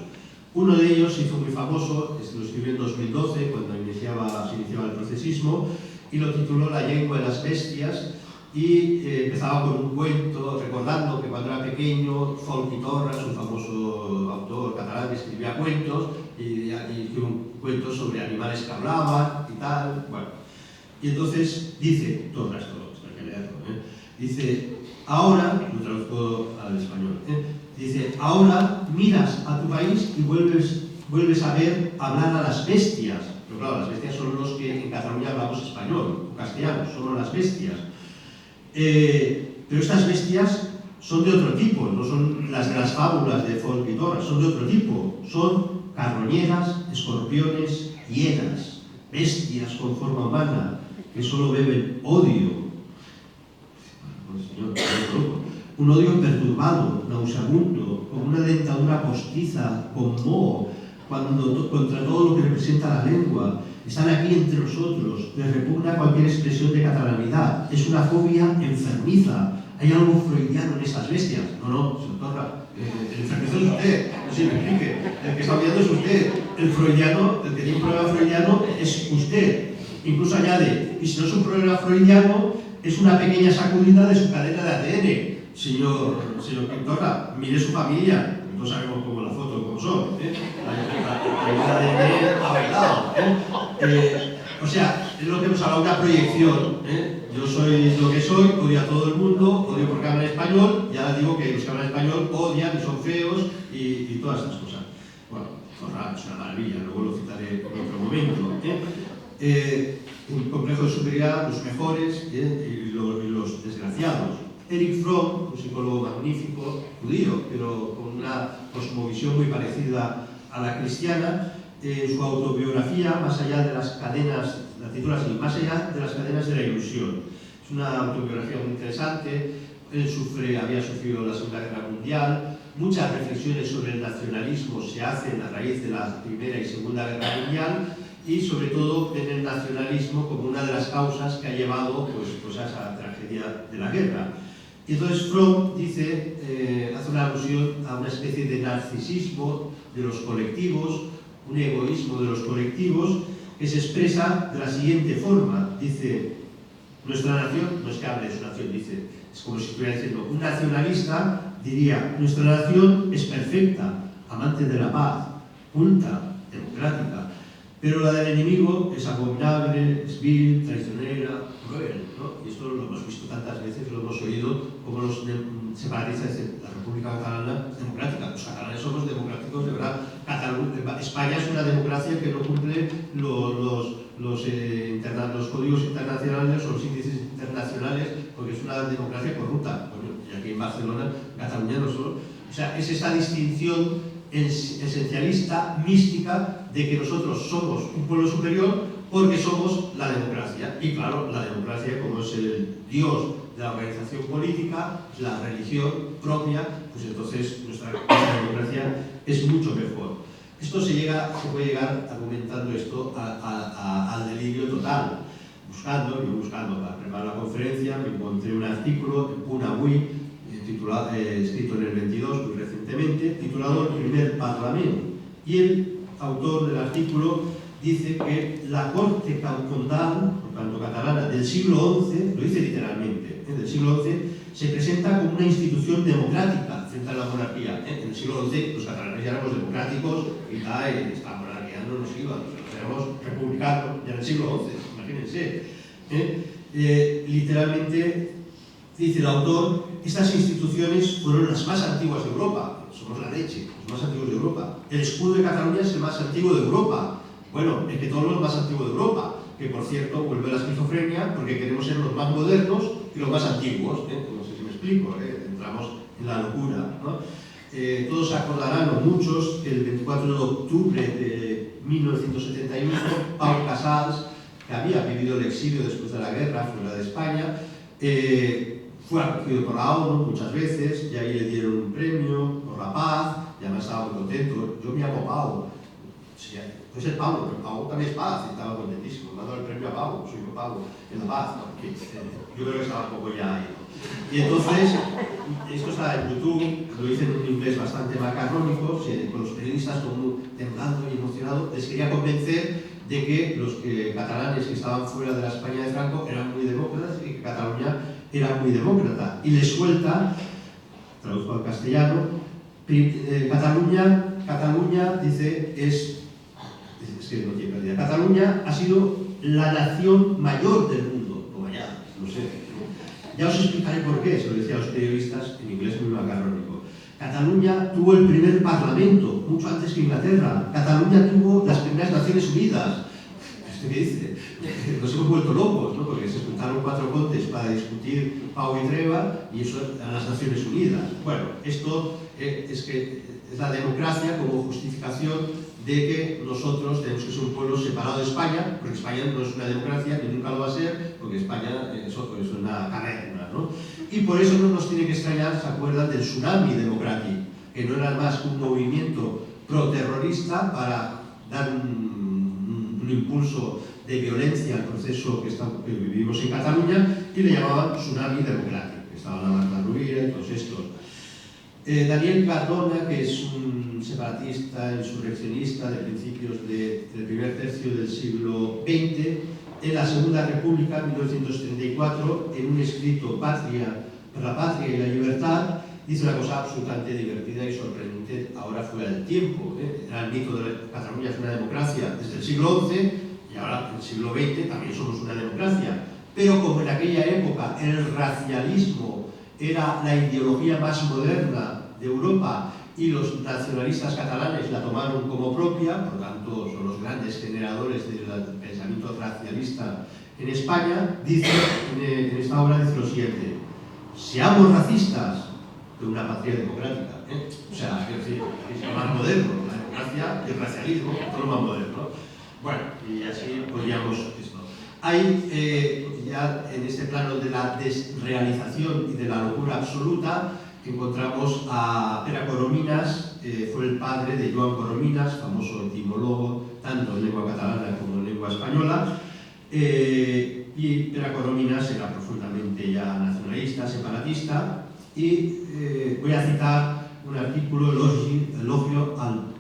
Uno de ellos se hizo muy famoso, lo escribió en 2012, cuando se iniciaba el procesismo, y lo tituló La lengua de las bestias, y empezaba con un cuento, recordando que cuando era pequeño, Folchi Torra, un famoso autor catalán que escribía cuentos, y un cuento sobre animales que hablaban y tal, bueno. Y entonces dice, Torra, esto hay que leerlo, dice, ahora, lo traduzco al español, dice, ahora miras a tu país y vuelves a ver hablar a las bestias. Pero claro, las bestias son los que en Cataluña hablamos español, o castellano, son las bestias. Pero estas bestias son de otro tipo, no son las de las fábulas de Folchi Torra, son de otro tipo. Son carroñeras, escorpiones, hienas, bestias con forma humana, que solo beben odio. Un odio perturbado, nauseabundo, con una dentadura postiza, con moho, contra todo lo que representa la lengua. Están aquí entre nosotros, les repugna cualquier expresión de catalanidad. Es una fobia enfermiza. ¿Hay algo freudiano en esas bestias? No, señor Torra, el enfermizo es usted, no se me explique. El que está olvidando es usted. El freudiano, el que tiene un problema freudiano es usted. Incluso añade, y si no es un problema freudiano, es una pequeña sacudida de su cadena de ADN. Señor Torra, mire su familia. No sabemos cómo la foto, cómo son. La ADN ha bailado. O sea, es lo que hemos hablado, una proyección. Yo soy lo que soy, odio a todo el mundo, odio porque hablan español, y ahora digo que los que hablan español odian y son feos y todas estas cosas. Bueno, Torra es una maravilla, luego lo citaré en otro momento. Un complejo de superioridad, los mejores y los desgraciados. Erich Fromm, un psicólogo magnífico, judío, pero con una cosmovisión muy parecida a la cristiana, su autobiografía, Más allá de las cadenas, la titula así, Más allá de las cadenas de la ilusión. Es una autobiografía muy interesante. Él había sufrido la Segunda Guerra Mundial. Muchas reflexiones sobre el nacionalismo se hacen a raíz de la Primera y Segunda Guerra Mundial, y sobre todo en el nacionalismo como una de las causas que ha llevado pues a esa tragedia de la guerra. Y entonces Fromm dice, hace una alusión a una especie de narcisismo de los colectivos, un egoísmo de los colectivos, que se expresa de la siguiente forma. Dice, nuestra nación, no es que hable de su nación, dice, es como si estuviera diciendo, un nacionalista diría, nuestra nación es perfecta, amante de la paz, culta, democrática, pero la del enemigo es abominable, es vil, traicionera, cruel, ¿no? Y esto lo hemos visto tantas veces, lo hemos oído, como los separatistas dicen, la República Catalana es democrática. Los catalanes somos democráticos, de verdad. España es una democracia que no cumple los códigos internacionales o los índices internacionales, porque es una democracia corrupta. Bueno, y aquí en Barcelona, Cataluña no solo. O sea, es esa distinción esencialista, mística, de que nosotros somos un pueblo superior porque somos la democracia. Y claro, la democracia, como es el dios de la organización política, es la religión propia, pues entonces nuestra democracia es mucho mejor. Esto se puede llegar, argumentando esto, al delirio total. Buscando para preparar la conferencia, me encontré un artículo en Punahui, escrito en el 22, muy recientemente, titulado El primer Parlamento. Y el autor del artículo dice que la Corte Condal, por tanto catalana, del siglo XI, lo dice literalmente, del siglo XI, se presenta como una institución democrática frente a la monarquía. En el siglo XI los catalanes ya éramos democráticos y esta monarquía no nos iba, nosotros éramos republicanos ya en el siglo XI, imagínense. Literalmente, dice el autor, estas instituciones fueron las más antiguas de Europa. Somos la leche, los más antiguos de Europa. El escudo de Cataluña es el más antiguo de Europa. Bueno, es que todos los más antiguos de Europa. Que, por cierto, vuelve a la esquizofrenia porque queremos ser los más modernos y los más antiguos. No sé si me explico, entramos en la locura, ¿no? Todos se acordarán, o muchos, que el 24 de octubre de 1971, Pau Casals, que había vivido el exilio después de la guerra fuera de España, fue acogido por la ONU muchas veces, y ahí le dieron un premio por la paz, y además estaba muy contento. Yo me llamo Pau, sí, pues el Pablo, pero Pau también es paz, y estaba contentísimo. Me ha dado el premio a Pau, soy yo Pau, en la paz, ¿no? Yo creo que estaba un poco ya ahí, ¿no? Y entonces, esto está en YouTube, lo hice en un inglés bastante macarrónico, con los periodistas como temblando y emocionado, les quería convencer de que los catalanes que estaban fuera de la España de Franco eran muy demócratas y que Cataluña era muy demócrata. Y les suelta, traduzco al castellano, Cataluña, dice, es que no tiene pérdida. Cataluña ha sido la nación mayor del mundo. O vaya, no sé. Ya os explicaré por qué, se lo decía a los periodistas en inglés muy macarrónico. Cataluña tuvo el primer parlamento, mucho antes que Inglaterra. Cataluña tuvo las primeras Naciones Unidas. ¿Esto qué dice? Nos hemos vuelto locos, ¿no? Porque se juntaron 4 contes para discutir Pau y Treva y eso eran las Naciones Unidas. Bueno, esto es la democracia como justificación de que nosotros tenemos que ser un pueblo separado de España, porque España no es una democracia, ni nunca lo va a ser, porque España es una caverna, ¿no? Y por eso no nos tiene que extrañar, ¿se acuerdan del tsunami democrático? Que no era más que un movimiento pro-terrorista para dar un impulso de violencia al proceso que vivimos en Cataluña, y le llamaban tsunami democrático, que estaban la Marta Rovira y todos estos. Daniel Cardona, que es un separatista, insurreccionista de principios del primer tercio del siglo XX, en la Segunda República, en 1934, en un escrito para la patria y la libertad, dice una cosa absolutamente divertida y sorprendente ahora fuera del tiempo. Era el mito de que Cataluña es una democracia desde el siglo XI y ahora en el siglo XX también somos una democracia. Pero como en aquella época el racialismo era la ideología más moderna de Europa y los nacionalistas catalanes la tomaron como propia, por tanto son los grandes generadores del pensamiento racialista en España, dice en esta obra dice lo siguiente: seamos racistas, de una patria democrática. O sea, quiero decir, es lo más moderno, la democracia y el racialismo, todo lo más moderno. Bueno, y así podríamos esto. Hay ya en este plano de la desrealización y de la locura absoluta, encontramos a Pere Corominas, fue el padre de Joan Corominas, famoso etimólogo tanto en lengua catalana como en lengua española, y Pere Corominas era profundamente ya nacionalista, separatista, y voy a citar un artículo, elogio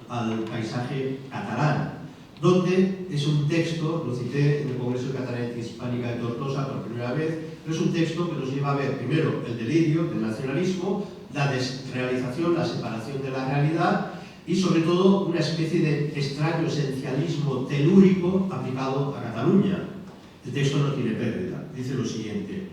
al paisaje catalán, donde es un texto, lo cité en el Congreso de Catalanía Hispánica de Tortosa por primera vez, pero es un texto que nos lleva a ver primero el delirio del nacionalismo, la desrealización, la separación de la realidad y sobre todo una especie de extraño esencialismo telúrico aplicado a Cataluña. El texto no tiene pérdida, dice lo siguiente: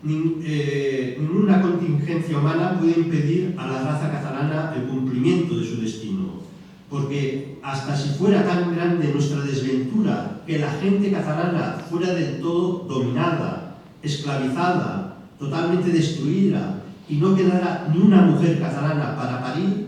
ninguna contingencia humana puede impedir a la raza catalana el cumplimiento de su destino, porque hasta si fuera tan grande nuestra desventura que la gente catalana fuera del todo dominada, esclavizada, totalmente destruida y no quedara ni una mujer catalana para parir,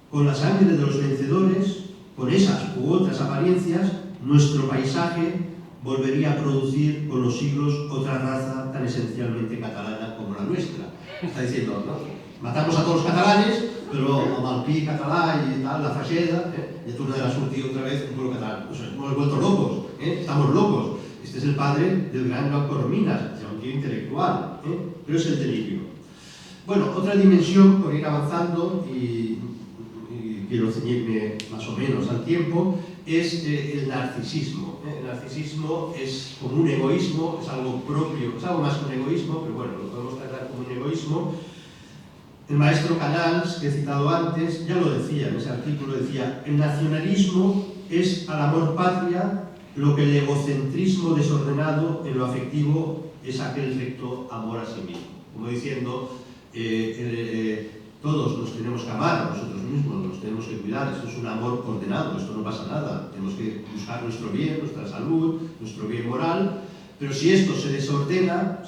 con la sangre de los vencedores, con esas u otras apariencias, nuestro paisaje volvería a producir con los siglos otra raza tan esencialmente catalana como la nuestra. Está diciendo, ¿no? Matamos a todos los catalanes, pero a Malpí catalá y tal, la Frageda, y tú de la sortida otra vez un pueblo catalán. O sea, hemos vuelto locos, estamos locos. Este es el padre del gran Joan Corominas, un tío intelectual, pero es el delirio. Bueno, otra dimensión, por ir avanzando, y quiero ceñirme más o menos al tiempo, es el narcisismo. El narcisismo es como un egoísmo, es algo propio, es algo más que un egoísmo, pero bueno, lo podemos tratar como un egoísmo. El maestro Canals, que he citado antes, ya lo decía en ese artículo, decía: el nacionalismo es al amor patria lo que el egocentrismo desordenado en lo afectivo es aquel recto amor a sí mismo. Como diciendo, todos nos tenemos que amar a nosotros mismos, nos tenemos que cuidar, esto es un amor ordenado, esto no pasa nada, tenemos que buscar nuestro bien, nuestra salud, nuestro bien moral, pero si esto se desordena,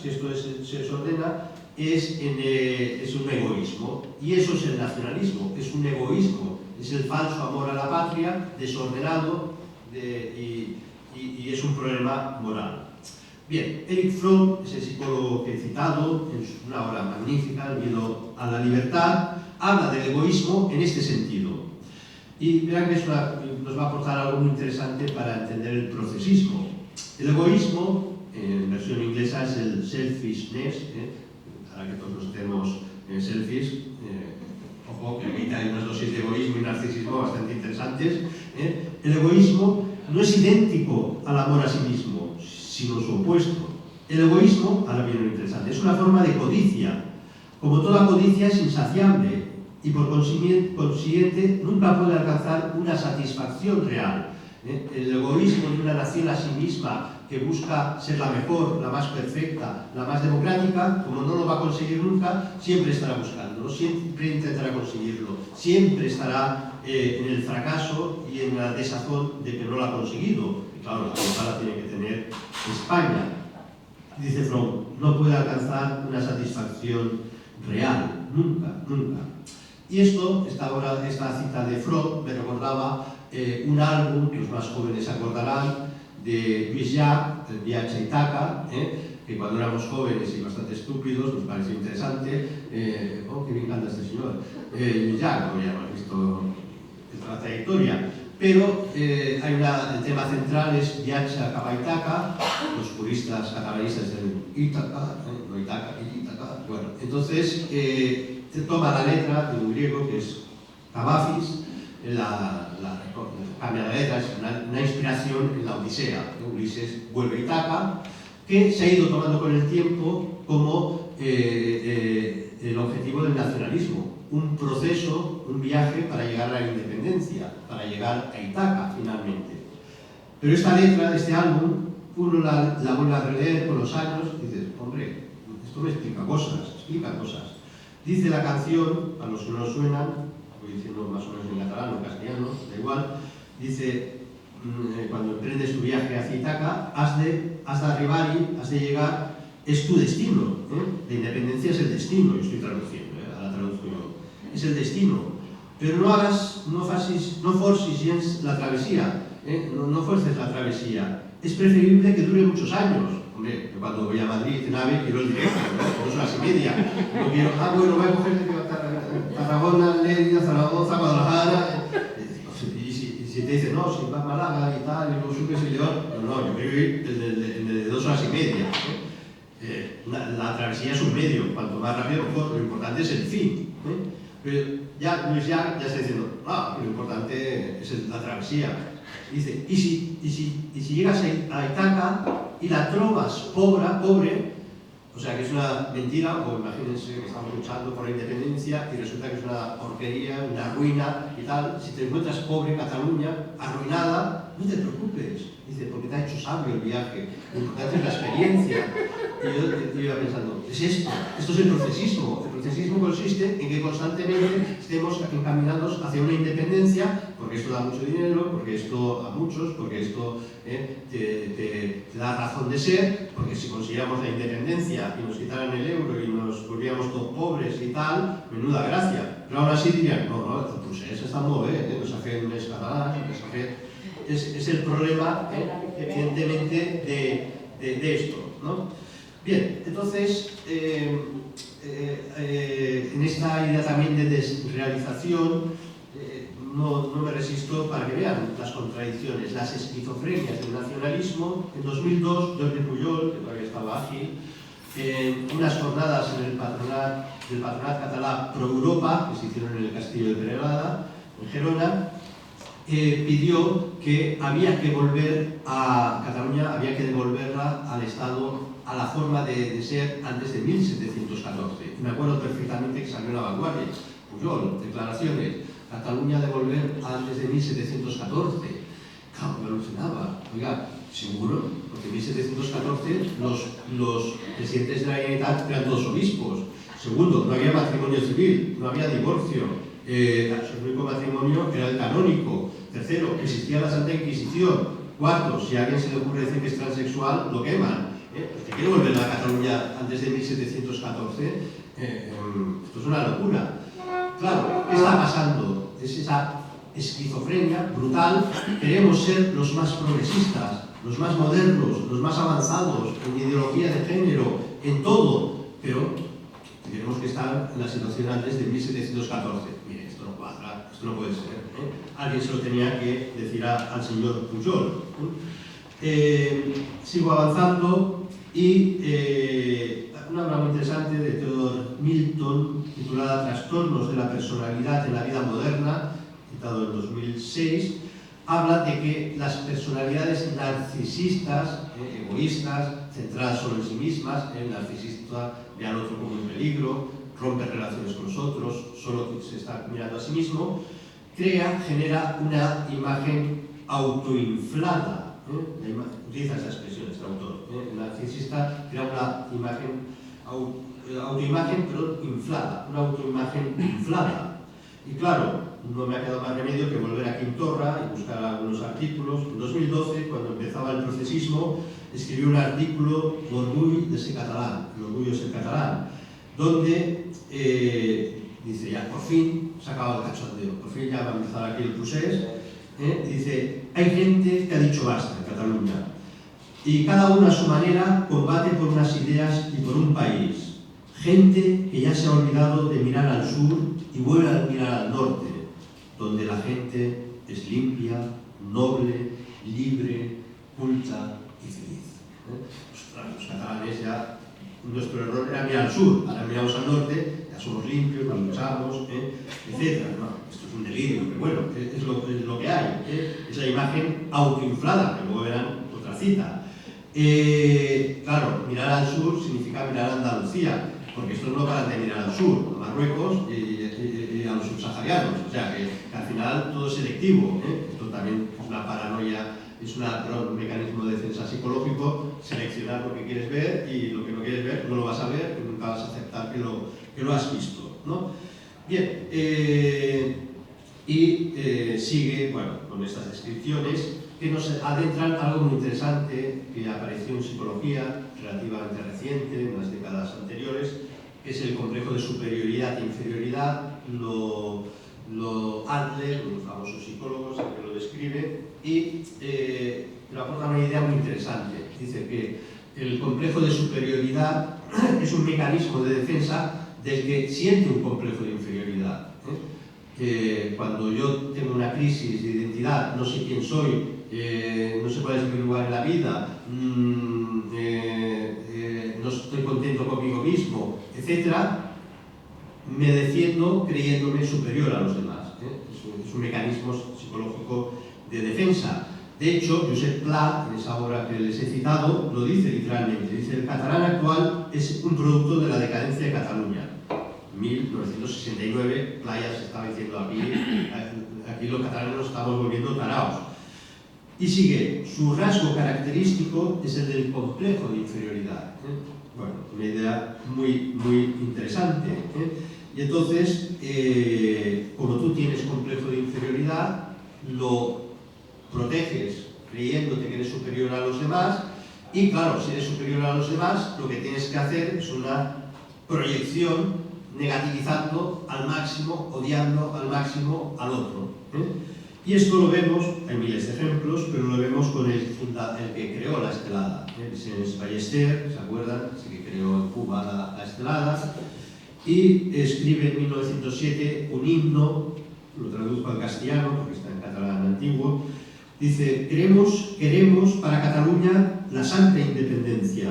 es un egoísmo, y eso es el nacionalismo, es un egoísmo, es el falso amor a la patria, desordenado, y es un problema moral. Bien, Erich Fromm, ese psicólogo que he citado, en una obra magnífica, El miedo a la libertad, habla del egoísmo en este sentido. Y verán que nos va a aportar algo muy interesante para entender el procesismo. El egoísmo, en versión inglesa, es el selfishness, ahora que todos nos tenemos selfies, ojo, que aquí hay unas dosis de egoísmo y narcisismo bastante interesantes. El egoísmo no es idéntico al amor a sí mismo, sino su opuesto. El egoísmo, ahora viene lo interesante, es una forma de codicia. Como toda codicia es insaciable y por consiguiente nunca puede alcanzar una satisfacción real. El egoísmo de una nación a sí misma que busca ser la mejor, la más perfecta, la más democrática, como no lo va a conseguir nunca, siempre estará buscándolo, siempre intentará conseguirlo, siempre estará en el fracaso y en la desazón de que no lo ha conseguido. Y claro, la culpa la tiene que tener España. Dice Fromm, no puede alcanzar una satisfacción real, nunca, nunca. Y esta cita de Fromm me recordaba un álbum que los más jóvenes se acordarán, de Louis Jacques, El viaje a Ítaca, que cuando éramos jóvenes y bastante estúpidos nos pareció interesante. Oh, qué bien canta este señor. Louis Jacques, ya hemos visto la trayectoria. Pero el tema central es viaje a Ítaca, los juristas catalanistas del Ítaca, no Ítaca, Ítaca. Bueno, entonces se toma la letra de un griego que es Cavafis, cambia la letra, es una inspiración en la Odisea. Ulises vuelve a Ítaca, que se ha ido tomando con el tiempo como el objetivo del nacionalismo, un proceso, un viaje para llegar a la independencia, para llegar a Ítaca finalmente. Pero esta letra de este álbum, uno la vuelve a releer con los años y dices, hombre, esto me explica cosas, Dice la canción, a los que no suenan, voy diciendo más o menos en catalán o en castellano, da igual, dice, cuando emprendes tu viaje hacia Ítaca, has de arribar-hi, has de llegar, es tu destino. La independencia es el destino, yo estoy traduciendo, ahora traduzco yo. Es el destino. Pero no forcis gens la travesía, no fuerces la travesía. Es preferible que dure muchos años. Hombre, yo cuando voy a Madrid en AVE quiero el directo, 2 horas y media. No quiero, bueno, voy a coger Tarragona, Lérida, Zaragoza, Guadalajara. Y si te dicen, no, si vas a Málaga y tal, y luego subes y León, no, yo quiero ir el de 2 horas y media. La travesía es un medio, cuanto más rápido mejor, lo importante es el fin. Pero ya Luis ya está diciendo, lo importante es la travesía. Dice, y si llegas a Ítaca y la trovas pobre, o sea que es una mentira, o imagínense que estamos luchando por la independencia y resulta que es una porquería, una ruina y tal. Si te encuentras pobre Cataluña, arruinada, no te preocupes. Dice, porque te ha hecho sabio el viaje, lo importante es la experiencia. Y yo iba pensando, es esto es el procesismo. El procesismo consiste en que constantemente estemos encaminados hacia una independencia, porque esto da mucho dinero, porque esto a muchos, porque esto te da razón de ser, porque si consiguiéramos la independencia y nos quitaran el euro y nos volvíamos todos pobres y tal, menuda gracia. Pero aún así dirían, no, pues eso está muy bien, nos hacen més catalans, es el problema, evidentemente, de esto, ¿no? Bien, entonces, en esta idea también de desrealización, no me resisto para que vean las contradicciones, las esquizofrenias del nacionalismo. En 2002, Jordi Pujol, que todavía estaba aquí, en unas jornadas del Patronat Català Pro Europa, que se hicieron en el Castillo de Perelada, en Gerona, pidió que había que volver a Cataluña, había que devolverla al Estado, a la forma de ser antes de 1714. Y me acuerdo perfectamente que salió en La Vanguardia, Pujol, declaraciones, Cataluña devolver antes de 1714. Claro, me alucinaba. Oiga, seguro, porque en 1714 los presidentes de la Generalitat eran todos obispos. Segundo, no había matrimonio civil, no había divorcio. El único matrimonio era el canónico. Tercero, existía la Santa Inquisición. Cuarto, si a alguien se le ocurre decir que es transexual, lo queman. ¿Usted quiere volver a Cataluña antes de 1714? Esto es una locura. Claro, ¿qué está pasando? Es esa esquizofrenia brutal. Queremos ser los más progresistas, los más modernos, los más avanzados en ideología de género, en todo, pero tenemos que estar en la situación antes de 1714. Mire, esto no cuadra, esto no puede ser. Alguien se lo tenía que decir al señor Pujol. Sigo avanzando y una obra muy interesante de Theodore Milton titulada Trastornos de la personalidad en la vida moderna, citado en 2006, habla de que las personalidades narcisistas, egoístas, centradas solo en sí mismas, el narcisista ve al otro como un peligro, rompe relaciones con los otros, solo se está mirando a sí mismo, genera una imagen autoinflada. Utiliza esa expresión este autor. El narcisista crea una autoimagen, pero inflada, una autoimagen inflada. Y claro, no me ha quedado más remedio que volver a Quintorra y buscar algunos artículos. En 2012, cuando empezaba el procesismo, escribí un artículo, L'orgull de ser catalán, el orgullo de ser catalán, donde dice, ya, por fin se acaba el cachondeo, por fin ya va a empezar aquí el procés. Dice, hay gente que ha dicho basta en Cataluña y cada uno a su manera combate por unas ideas y por un país. Gente que ya se ha olvidado de mirar al sur y vuelve a mirar al norte, donde la gente es limpia, noble, libre, culta y feliz. Los catalanes ya, nuestro error era mirar al sur, ahora miramos al norte, ya somos limpios, nos luchamos, etc. No, esto es un delirio, pero bueno, es lo que hay, es la imagen autoinflada, que luego verán otra cita. Claro, mirar al sur significa mirar a Andalucía, porque estos no paran de mirar al sur, a Marruecos y a los subsaharianos, o sea que al final todo es selectivo. Esto también es una paranoia, es un mecanismo de defensa psicológico, seleccionar lo que quieres ver y lo que no quieres ver no lo vas a ver y nunca vas a aceptar que lo has visto, ¿no? Bien, sigue, bueno, con estas descripciones que nos adentran a algo muy interesante que apareció en psicología relativamente reciente, en las décadas anteriores, que es el complejo de superioridad e inferioridad. Adler, un famoso psicólogo, que lo describe y le aporta una idea muy interesante. Dice que el complejo de superioridad es un mecanismo de defensa del que siente un complejo de inferioridad. Cuando yo tengo una crisis de identidad, no sé quién soy, no sé cuál es mi lugar en la vida, no estoy contento conmigo mismo, etc., me defiendo creyéndome superior a los demás. Es un mecanismo psicológico de defensa. De hecho, Josep Pla, en esa obra que les he citado, lo dice literalmente. Dice, el catalán actual es un producto de la decadencia de Cataluña. 1969, Pla ya se estaba diciendo aquí los catalanes nos estamos volviendo taraos. Y sigue, su rasgo característico es el del complejo de inferioridad. Bueno, una idea muy, muy interesante. Y entonces, como tú tienes complejo de inferioridad, lo proteges creyéndote que eres superior a los demás, y claro, si eres superior a los demás, lo que tienes que hacer es una proyección negativizando al máximo, odiando al máximo al otro. Y esto lo vemos, hay miles de ejemplos, pero lo vemos con el que creó la estelada, Vicens Ballester, ¿se acuerdan? Es el que creó en Cuba la estelada, y escribe en 1907 un himno, lo traduzco al castellano, porque está en catalán antiguo. Dice, queremos para Cataluña la santa independencia,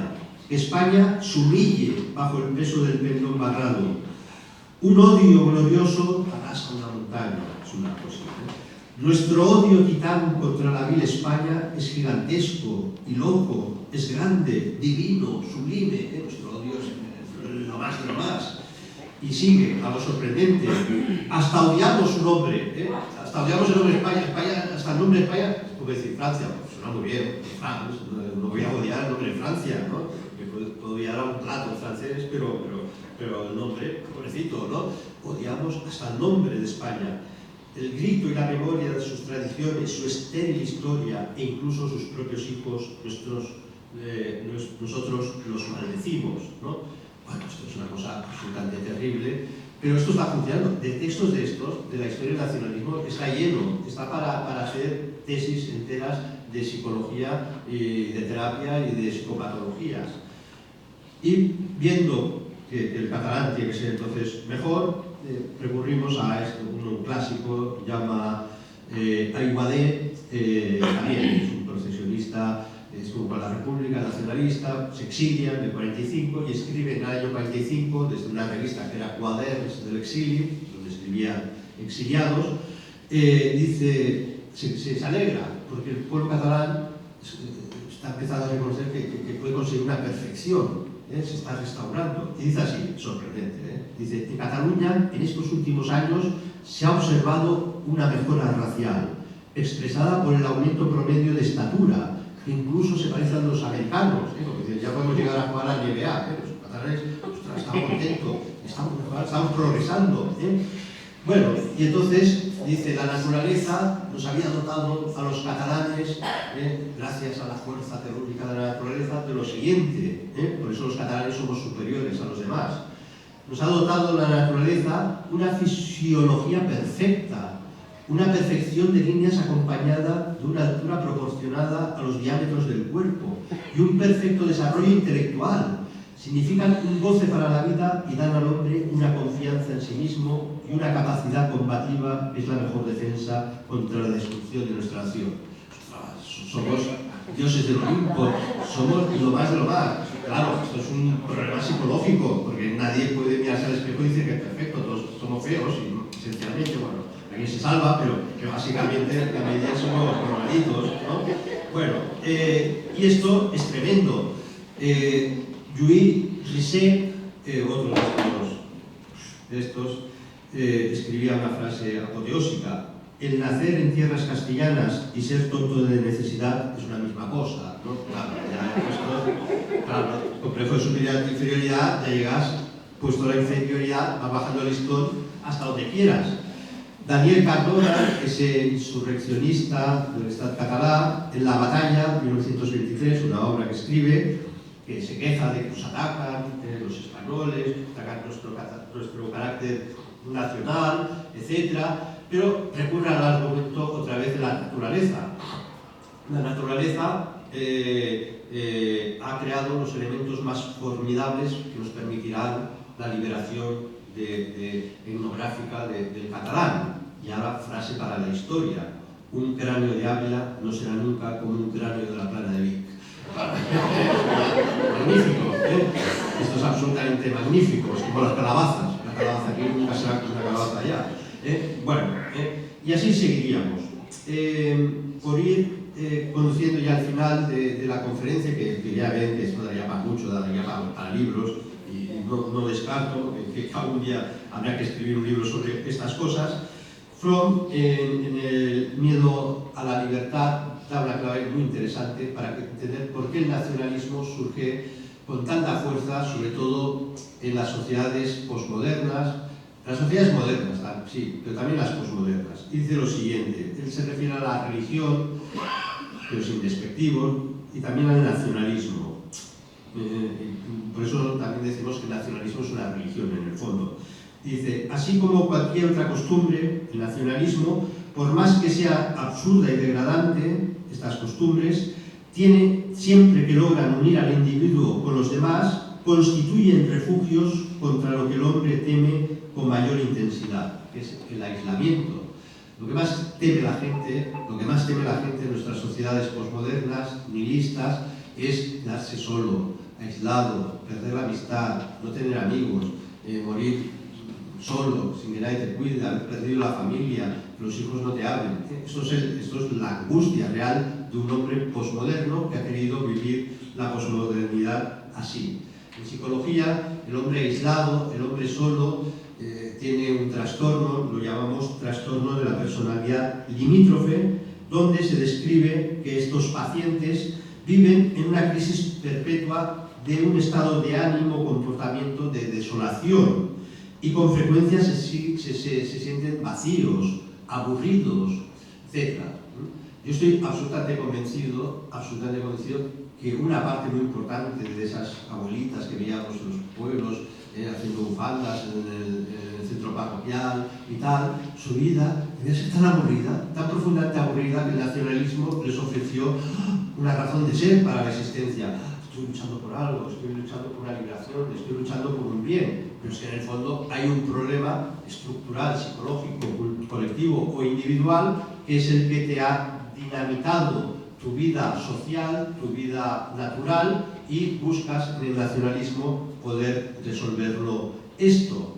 que España se humille bajo el peso del pendón barrado. Un odio glorioso arrasa una montaña, es una cosa. Nuestro odio titán contra la vil España es gigantesco y loco, es grande, divino, sublime. Nuestro odio es lo más de lo más. Y sigue a lo sorprendente, hasta odiamos su nombre, hasta odiamos el nombre de España, hasta no nombre de España, puedo decir Francia, pues suena muy bien, France, no voy a odiar el nombre de Francia, ¿no? Puedo odiar a un plato francés, pero el nombre, pobrecito, ¿no? Odiamos hasta el nombre de España. El grito y la memoria de sus tradiciones, su estéril historia e incluso sus propios hijos, nosotros los maldecimos, ¿no? Bueno, esto es una cosa absolutamente terrible, pero esto está funcionando. De textos de estos, de la historia del nacionalismo, está lleno, está para hacer tesis enteras de psicología y de terapia y de psicopatologías. Y viendo que el catalán tiene que ser entonces mejor, recurrimos a un clásico, llama Aiguader, también es un procesionista, estuvo con la República Nacionalista, se exilia en el 45 y escribe en el año 45 desde una revista que era Quaderns del Exilio, donde escribían exiliados, dice, se alegra porque el pueblo catalán está empezando a reconocer que puede conseguir una perfección, se está restaurando. Y dice así, sorprendente, dice, en Cataluña en estos últimos años se ha observado una mejora racial, expresada por el aumento promedio de estatura, que incluso se parece a los americanos, porque ya podemos llegar a jugar a la NBA, los catalanes, ostras, estamos contentos, estamos progresando. Bueno, y entonces dice, la naturaleza nos había dotado a los catalanes, gracias a la fuerza telúrica de la naturaleza, de lo siguiente, por eso los catalanes somos superiores a los demás. Nos ha dotado la naturaleza una fisiología perfecta, una perfección de líneas acompañada de una altura proporcionada a los diámetros del cuerpo y un perfecto desarrollo intelectual. Significan un goce para la vida y dan al hombre una confianza en sí mismo y una capacidad combativa que es la mejor defensa contra la destrucción de nuestra nación. Somos dioses del Olimpo, somos lo más de lo más. Claro, esto es un problema psicológico, porque nadie puede mirarse al espejo y decir que es perfecto, todos somos feos y esencialmente, bueno, aquí se salva, pero que básicamente la mayoría somos normalitos, ¿no? Bueno, y esto es tremendo. Lluís Risset, otro de estos, escribía una frase apoteósica: el nacer en tierras castellanas y ser tonto de necesidad es una misma cosa, ¿no? Claro, ya esto, claro, complejo de inferioridad, ya llegas, puesto la inferioridad, vas bajando el listón hasta donde quieras. Daniel Cardona, ese insurreccionista del Estat català, en La batalla, 1923, una obra que escribe, que se queja de que nos atacan los españoles, atacan nuestro carácter nacional, etc. Pero recurre al argumento otra vez de la naturaleza. La naturaleza ha creado los elementos más formidables que nos permitirán la liberación etnográfica del catalán. Y ahora, frase para la historia: un cráneo de Ávila no será nunca como un cráneo de la Plana de Vic. Magnífico, esto es absolutamente magnífico, es como las calabazas. La calabaza aquí nunca será como una calabaza allá. Bueno, y así seguiríamos. Por ir conduciendo ya al final de la conferencia, que ya ven que esto daría para mucho, daría para libros, y no descarto que algún día habrá que escribir un libro sobre estas cosas. Fromm, en el miedo a la libertad, da una clave muy interesante para entender por qué el nacionalismo surge con tanta fuerza, sobre todo en las sociedades posmodernas, las sociedades modernas, sí, pero también las posmodernas. Y dice lo siguiente: él se refiere a la religión, pero sin despectivos, y también al nacionalismo. Por eso también decimos que el nacionalismo es una religión en el fondo. Dice, así como cualquier otra costumbre, el nacionalismo, por más que sea absurda y degradante, estas costumbres, siempre que logran unir al individuo con los demás, constituyen refugios contra lo que el hombre teme con mayor intensidad, que es el aislamiento. Lo que más teme la gente en nuestras sociedades posmodernas, nihilistas, es quedarse solo, aislado, perder la amistad, no tener amigos, morir solo, sin que nadie te cuide, haber perdido la familia, que los hijos no te hablen. Esto es la angustia real de un hombre posmoderno que ha querido vivir la posmodernidad así. En psicología, el hombre aislado, el hombre solo, tiene un trastorno, lo llamamos trastorno de la personalidad limítrofe, donde se describe que estos pacientes viven en una crisis perpetua de un estado de ánimo, comportamiento de desolación, y con frecuencia se sienten vacíos, aburridos, etc. Yo estoy absolutamente convencido que una parte muy importante de esas abuelitas que veíamos en los pueblos, haciendo bufandas en el centro parroquial y tal, su vida debía ser tan aburrida, tan profundamente aburrida, que el nacionalismo les ofreció una razón de ser para la existencia. Estoy luchando por algo, estoy luchando por una liberación, estoy luchando por un bien, pero es que en el fondo hay un problema estructural, psicológico, colectivo o individual, que es el que te ha dinamitado tu vida social, tu vida natural, y buscas en el nacionalismo poder resolverlo esto.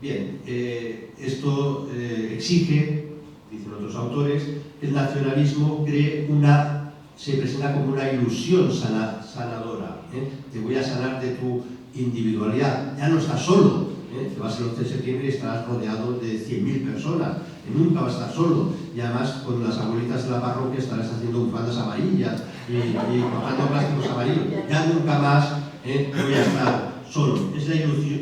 Bien, esto exige, dicen otros autores, que el nacionalismo se presenta como una ilusión sanadora. Te voy a sanar de tu individualidad. Ya no estás solo. Te vas el 11 de septiembre y estarás rodeado de 100.000 personas. Nunca vas a estar solo. Y además, con las abuelitas de la parroquia estarás haciendo bufandas amarillas y cortando plásticos amarillos. Ya nunca más voy a estar solo. Es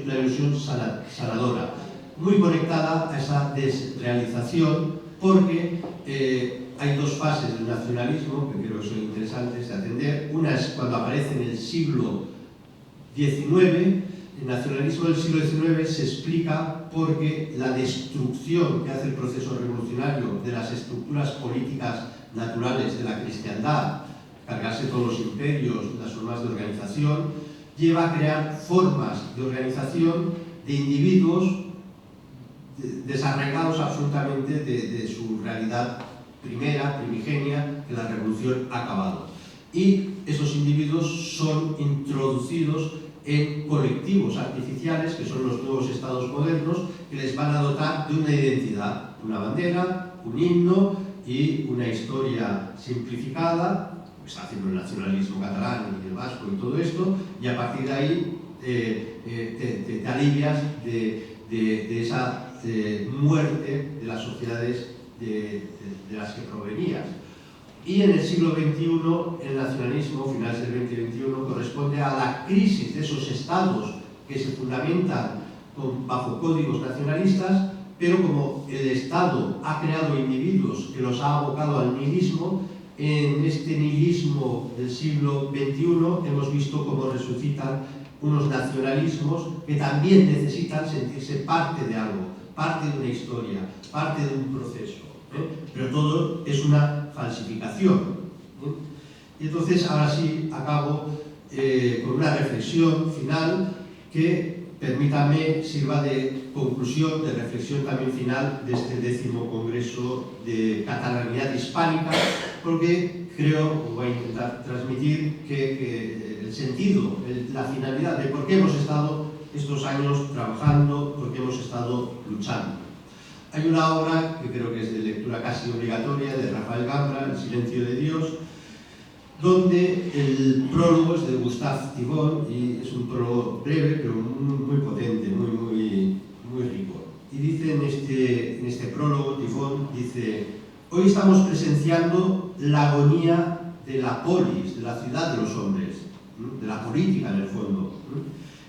la ilusión sanadora. Muy conectada a esa desrealización, porque hay dos fases del nacionalismo que creo que son interesantes de atender. Una es cuando aparece en el siglo XIX. El nacionalismo del siglo XIX se explica porque la destrucción que hace el proceso revolucionario de las estructuras políticas naturales de la cristiandad, cargarse todos los imperios, las formas de organización, lleva a crear formas de organización de individuos desarraigados absolutamente de su realidad primigenia, que la revolución ha acabado. Y esos individuos son introducidos en colectivos artificiales, que son los nuevos estados modernos, que les van a dotar de una identidad, una bandera, un himno y una historia simplificada, que está haciendo el nacionalismo catalán y el vasco y todo esto, y a partir de ahí te alivias de esa muerte de las sociedades de las que provenías. Y en el siglo XXI, el nacionalismo, finales del XX y XXI, corresponde a la crisis de esos estados que se fundamentan bajo códigos nacionalistas, pero como el Estado ha creado individuos que los ha abocado al nihilismo, en este nihilismo del siglo XXI hemos visto cómo resucitan unos nacionalismos que también necesitan sentirse parte de algo, parte de una historia, parte de un proceso. Pero todo es una falsificación. Y entonces, ahora sí, acabo con una reflexión final que, permítame, sirva de conclusión, de reflexión también final de este 10º Congreso de Catalanidad Hispánica, porque creo, voy a intentar transmitir, que el sentido, la finalidad de por qué hemos estado estos años trabajando, por qué hemos estado luchando. Hay una obra que creo que es de lectura casi obligatoria, de Rafael Gambra, El silencio de Dios, donde el prólogo es de Gustave Thibon, y es un prólogo breve, pero muy potente, muy rico. Y dice en este prólogo, Thibon dice: hoy estamos presenciando la agonía de la polis, de la ciudad de los hombres, de la política en el fondo.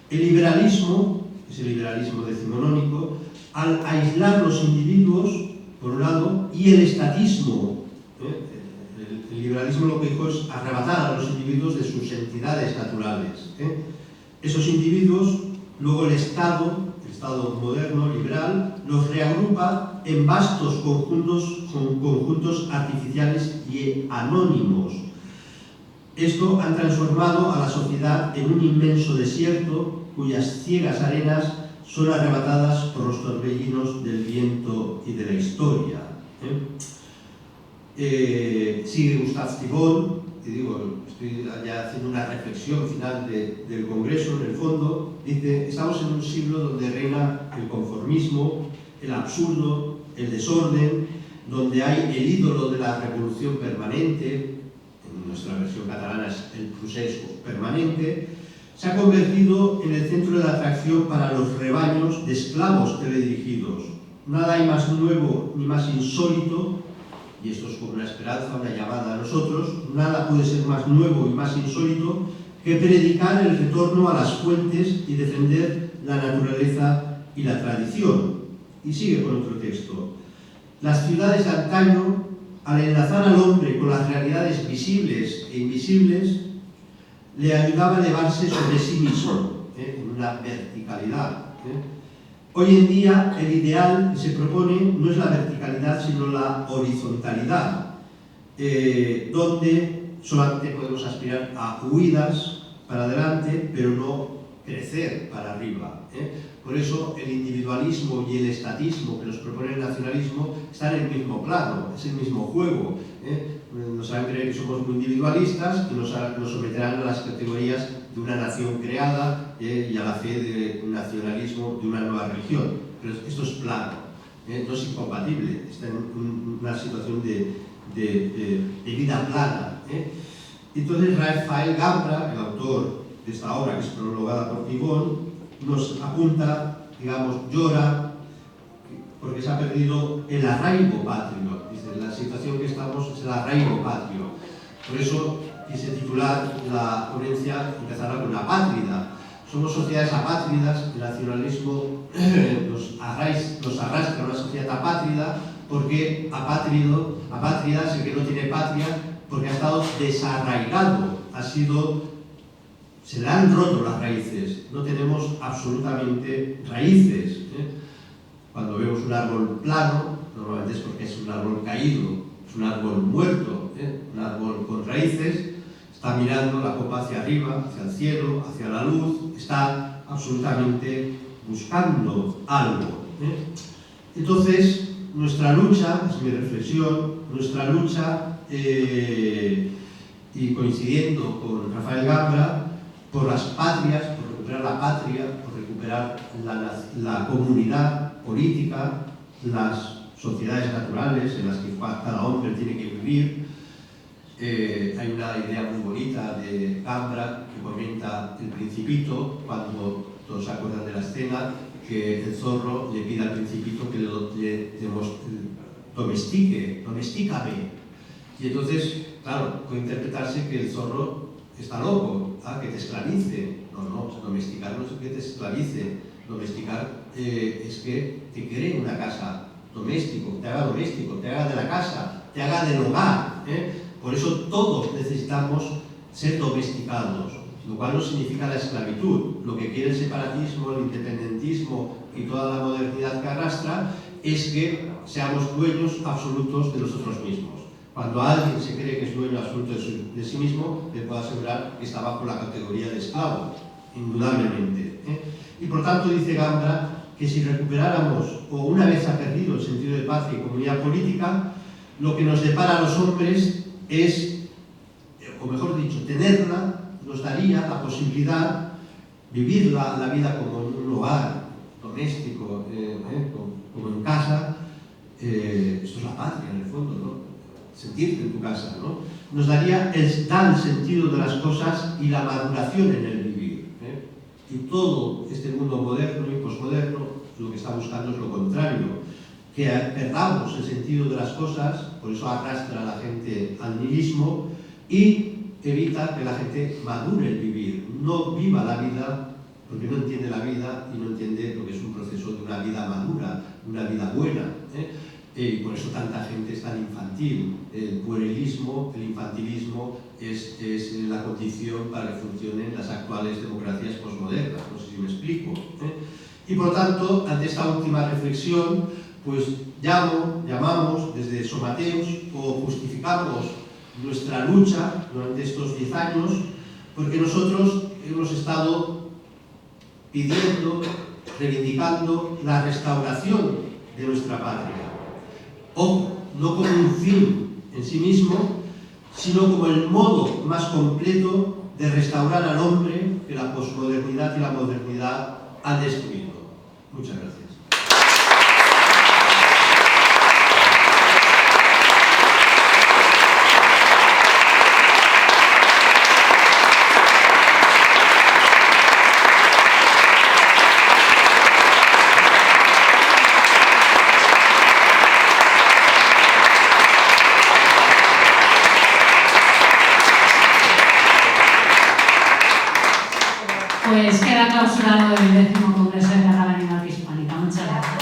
El liberalismo, es el liberalismo decimonónico, al aislar los individuos, por un lado, y el estatismo. El liberalismo lo que dijo es arrebatar a los individuos de sus entidades naturales. Esos individuos, luego el Estado moderno, liberal, los reagrupa en vastos conjuntos artificiales y anónimos. Esto ha transformado a la sociedad en un inmenso desierto cuyas ciegas arenas son arrebatadas por los torbellinos del viento y de la historia. Sigue Gustave Thibon, y digo, estoy ya haciendo una reflexión final del Congreso, en el fondo, dice: estamos en un siglo donde reina el conformismo, el absurdo, el desorden, donde hay el ídolo de la revolución permanente, en nuestra versión catalana es el procés permanente. Se ha convertido en el centro de atracción para los rebaños de esclavos teledirigidos. Nada hay más nuevo ni más insólito y esto es como una esperanza, una llamada a nosotros, nada puede ser más nuevo y más insólito que predicar el retorno a las fuentes y defender la naturaleza y la tradición. Y sigue con otro texto. Las ciudades de antaño, al enlazar al hombre con las realidades visibles e invisibles, le ayudaba a elevarse sobre sí mismo, en una verticalidad. Hoy en día el ideal que se propone no es la verticalidad, sino la horizontalidad, donde solamente podemos aspirar a huidas para adelante, pero no crecer para arriba. Por eso el individualismo y el estatismo que nos propone el nacionalismo están en el mismo plano, es el mismo juego. Nos harán creer que somos muy individualistas y nos someterán a las categorías de una nación creada y a la fe de un nacionalismo de una nueva religión. Pero esto es plano, no es incompatible, está en una situación de vida plana. Entonces Rafael Gambra, el autor de esta obra, que es prologada por Pigón, nos apunta, digamos, llora porque se ha perdido el arraigo patrio. Dice, la situación que estamos es el arraigo patrio. Por eso quise titular la ponencia, empezará con apátrida. Somos sociedades apátridas, el nacionalismo nos arrastra a una sociedad apátrida, porque apátrida es el que no tiene patria, porque ha estado desarraigado, se le han roto las raíces, no tenemos absolutamente raíces. Cuando vemos un árbol plano, normalmente es porque es un árbol caído, es un árbol muerto, un árbol con raíces, está mirando la copa hacia arriba, hacia el cielo, hacia la luz, está absolutamente buscando algo. Entonces, nuestra lucha, es mi reflexión, nuestra lucha, y coincidiendo con Rafael Gambra, por las patrias, por recuperar la patria, por recuperar la comunidad política, las sociedades naturales en las que cada hombre tiene que vivir. Hay una idea muy bonita de Gambra que comenta el Principito, cuando todos se acuerdan de la escena, que el zorro le pide al Principito que le domestícame. Y entonces, claro, puede interpretarse que el zorro está loco, que te esclavice. No, domesticar no es que te esclavice. Domesticar es que te cree una casa, doméstico, te haga de la casa, te haga del hogar. Por eso todos necesitamos ser domesticados, lo cual no significa la esclavitud. Lo que quiere el separatismo, el independentismo y toda la modernidad que arrastra es que seamos dueños absolutos de nosotros mismos. Cuando alguien se cree que es dueño absoluto de sí mismo, le puedo asegurar que está bajo la categoría de esclavo, indudablemente. Y por tanto dice Gambra que si recuperáramos, o una vez ha perdido el sentido de patria y comunidad política, lo que nos depara a los hombres es, o mejor dicho, tenerla, nos daría la posibilidad de vivir la vida como en un hogar doméstico, como en casa. Esto es la patria, en el fondo, ¿no? Sentirte en tu casa, ¿no? Nos daría el sentido de las cosas y la maduración en el vivir. Y todo este mundo moderno y posmoderno lo que está buscando es lo contrario, que perdamos el sentido de las cosas, por eso arrastra a la gente al nihilismo y evita que la gente madure el vivir, no viva la vida, porque no entiende la vida y no entiende lo que es un proceso de una vida madura, una vida buena. Y por eso tanta gente es tan infantil. El puerilismo, el infantilismo es la condición para que funcionen las actuales democracias posmodernas. No sé si me explico. Y por lo tanto, ante esta última reflexión, pues llamamos desde Somateus o justificamos nuestra lucha durante estos 10 años, porque nosotros hemos estado pidiendo, reivindicando la restauración de nuestra patria. Ojo, no como un fin en sí mismo, sino como el modo más completo de restaurar al hombre que la posmodernidad y la modernidad han destruido. Muchas gracias. queda clausurado el 10º Congreso de Guerra Animal Hispánica. Muchas gracias.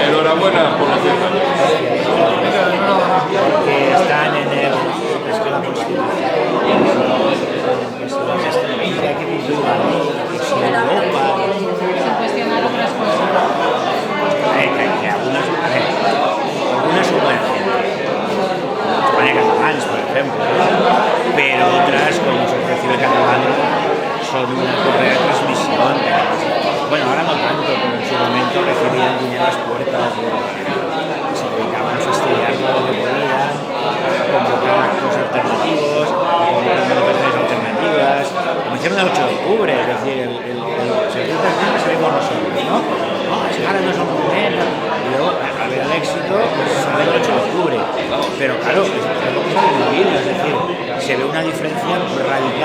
Enhorabuena por la fiesta. Porque están en el... Es que la Constitución hay que cumplir la ley, si en Europa... Sin cuestionar otras cosas. Que algunas son buenas. España catalanes, por ejemplo, pero otras, como se recibe catalán, son una correa de transmisión. Bueno, ahora no tanto, pero en su momento recibían dinero a las puertas, se dedicaban a fastidiar todo lo que podían, convocar actos alternativos, convocar manifestaciones alternativas, como hicieron el 8 de octubre, es decir, el 7 de octubre salimos nosotros, ¿no? No, es que ahora no es un momento, y luego, al ver el éxito, pues sale el 8 de octubre, pero claro, es lo que sale en el vídeo, es decir, se ve una diferencia radical.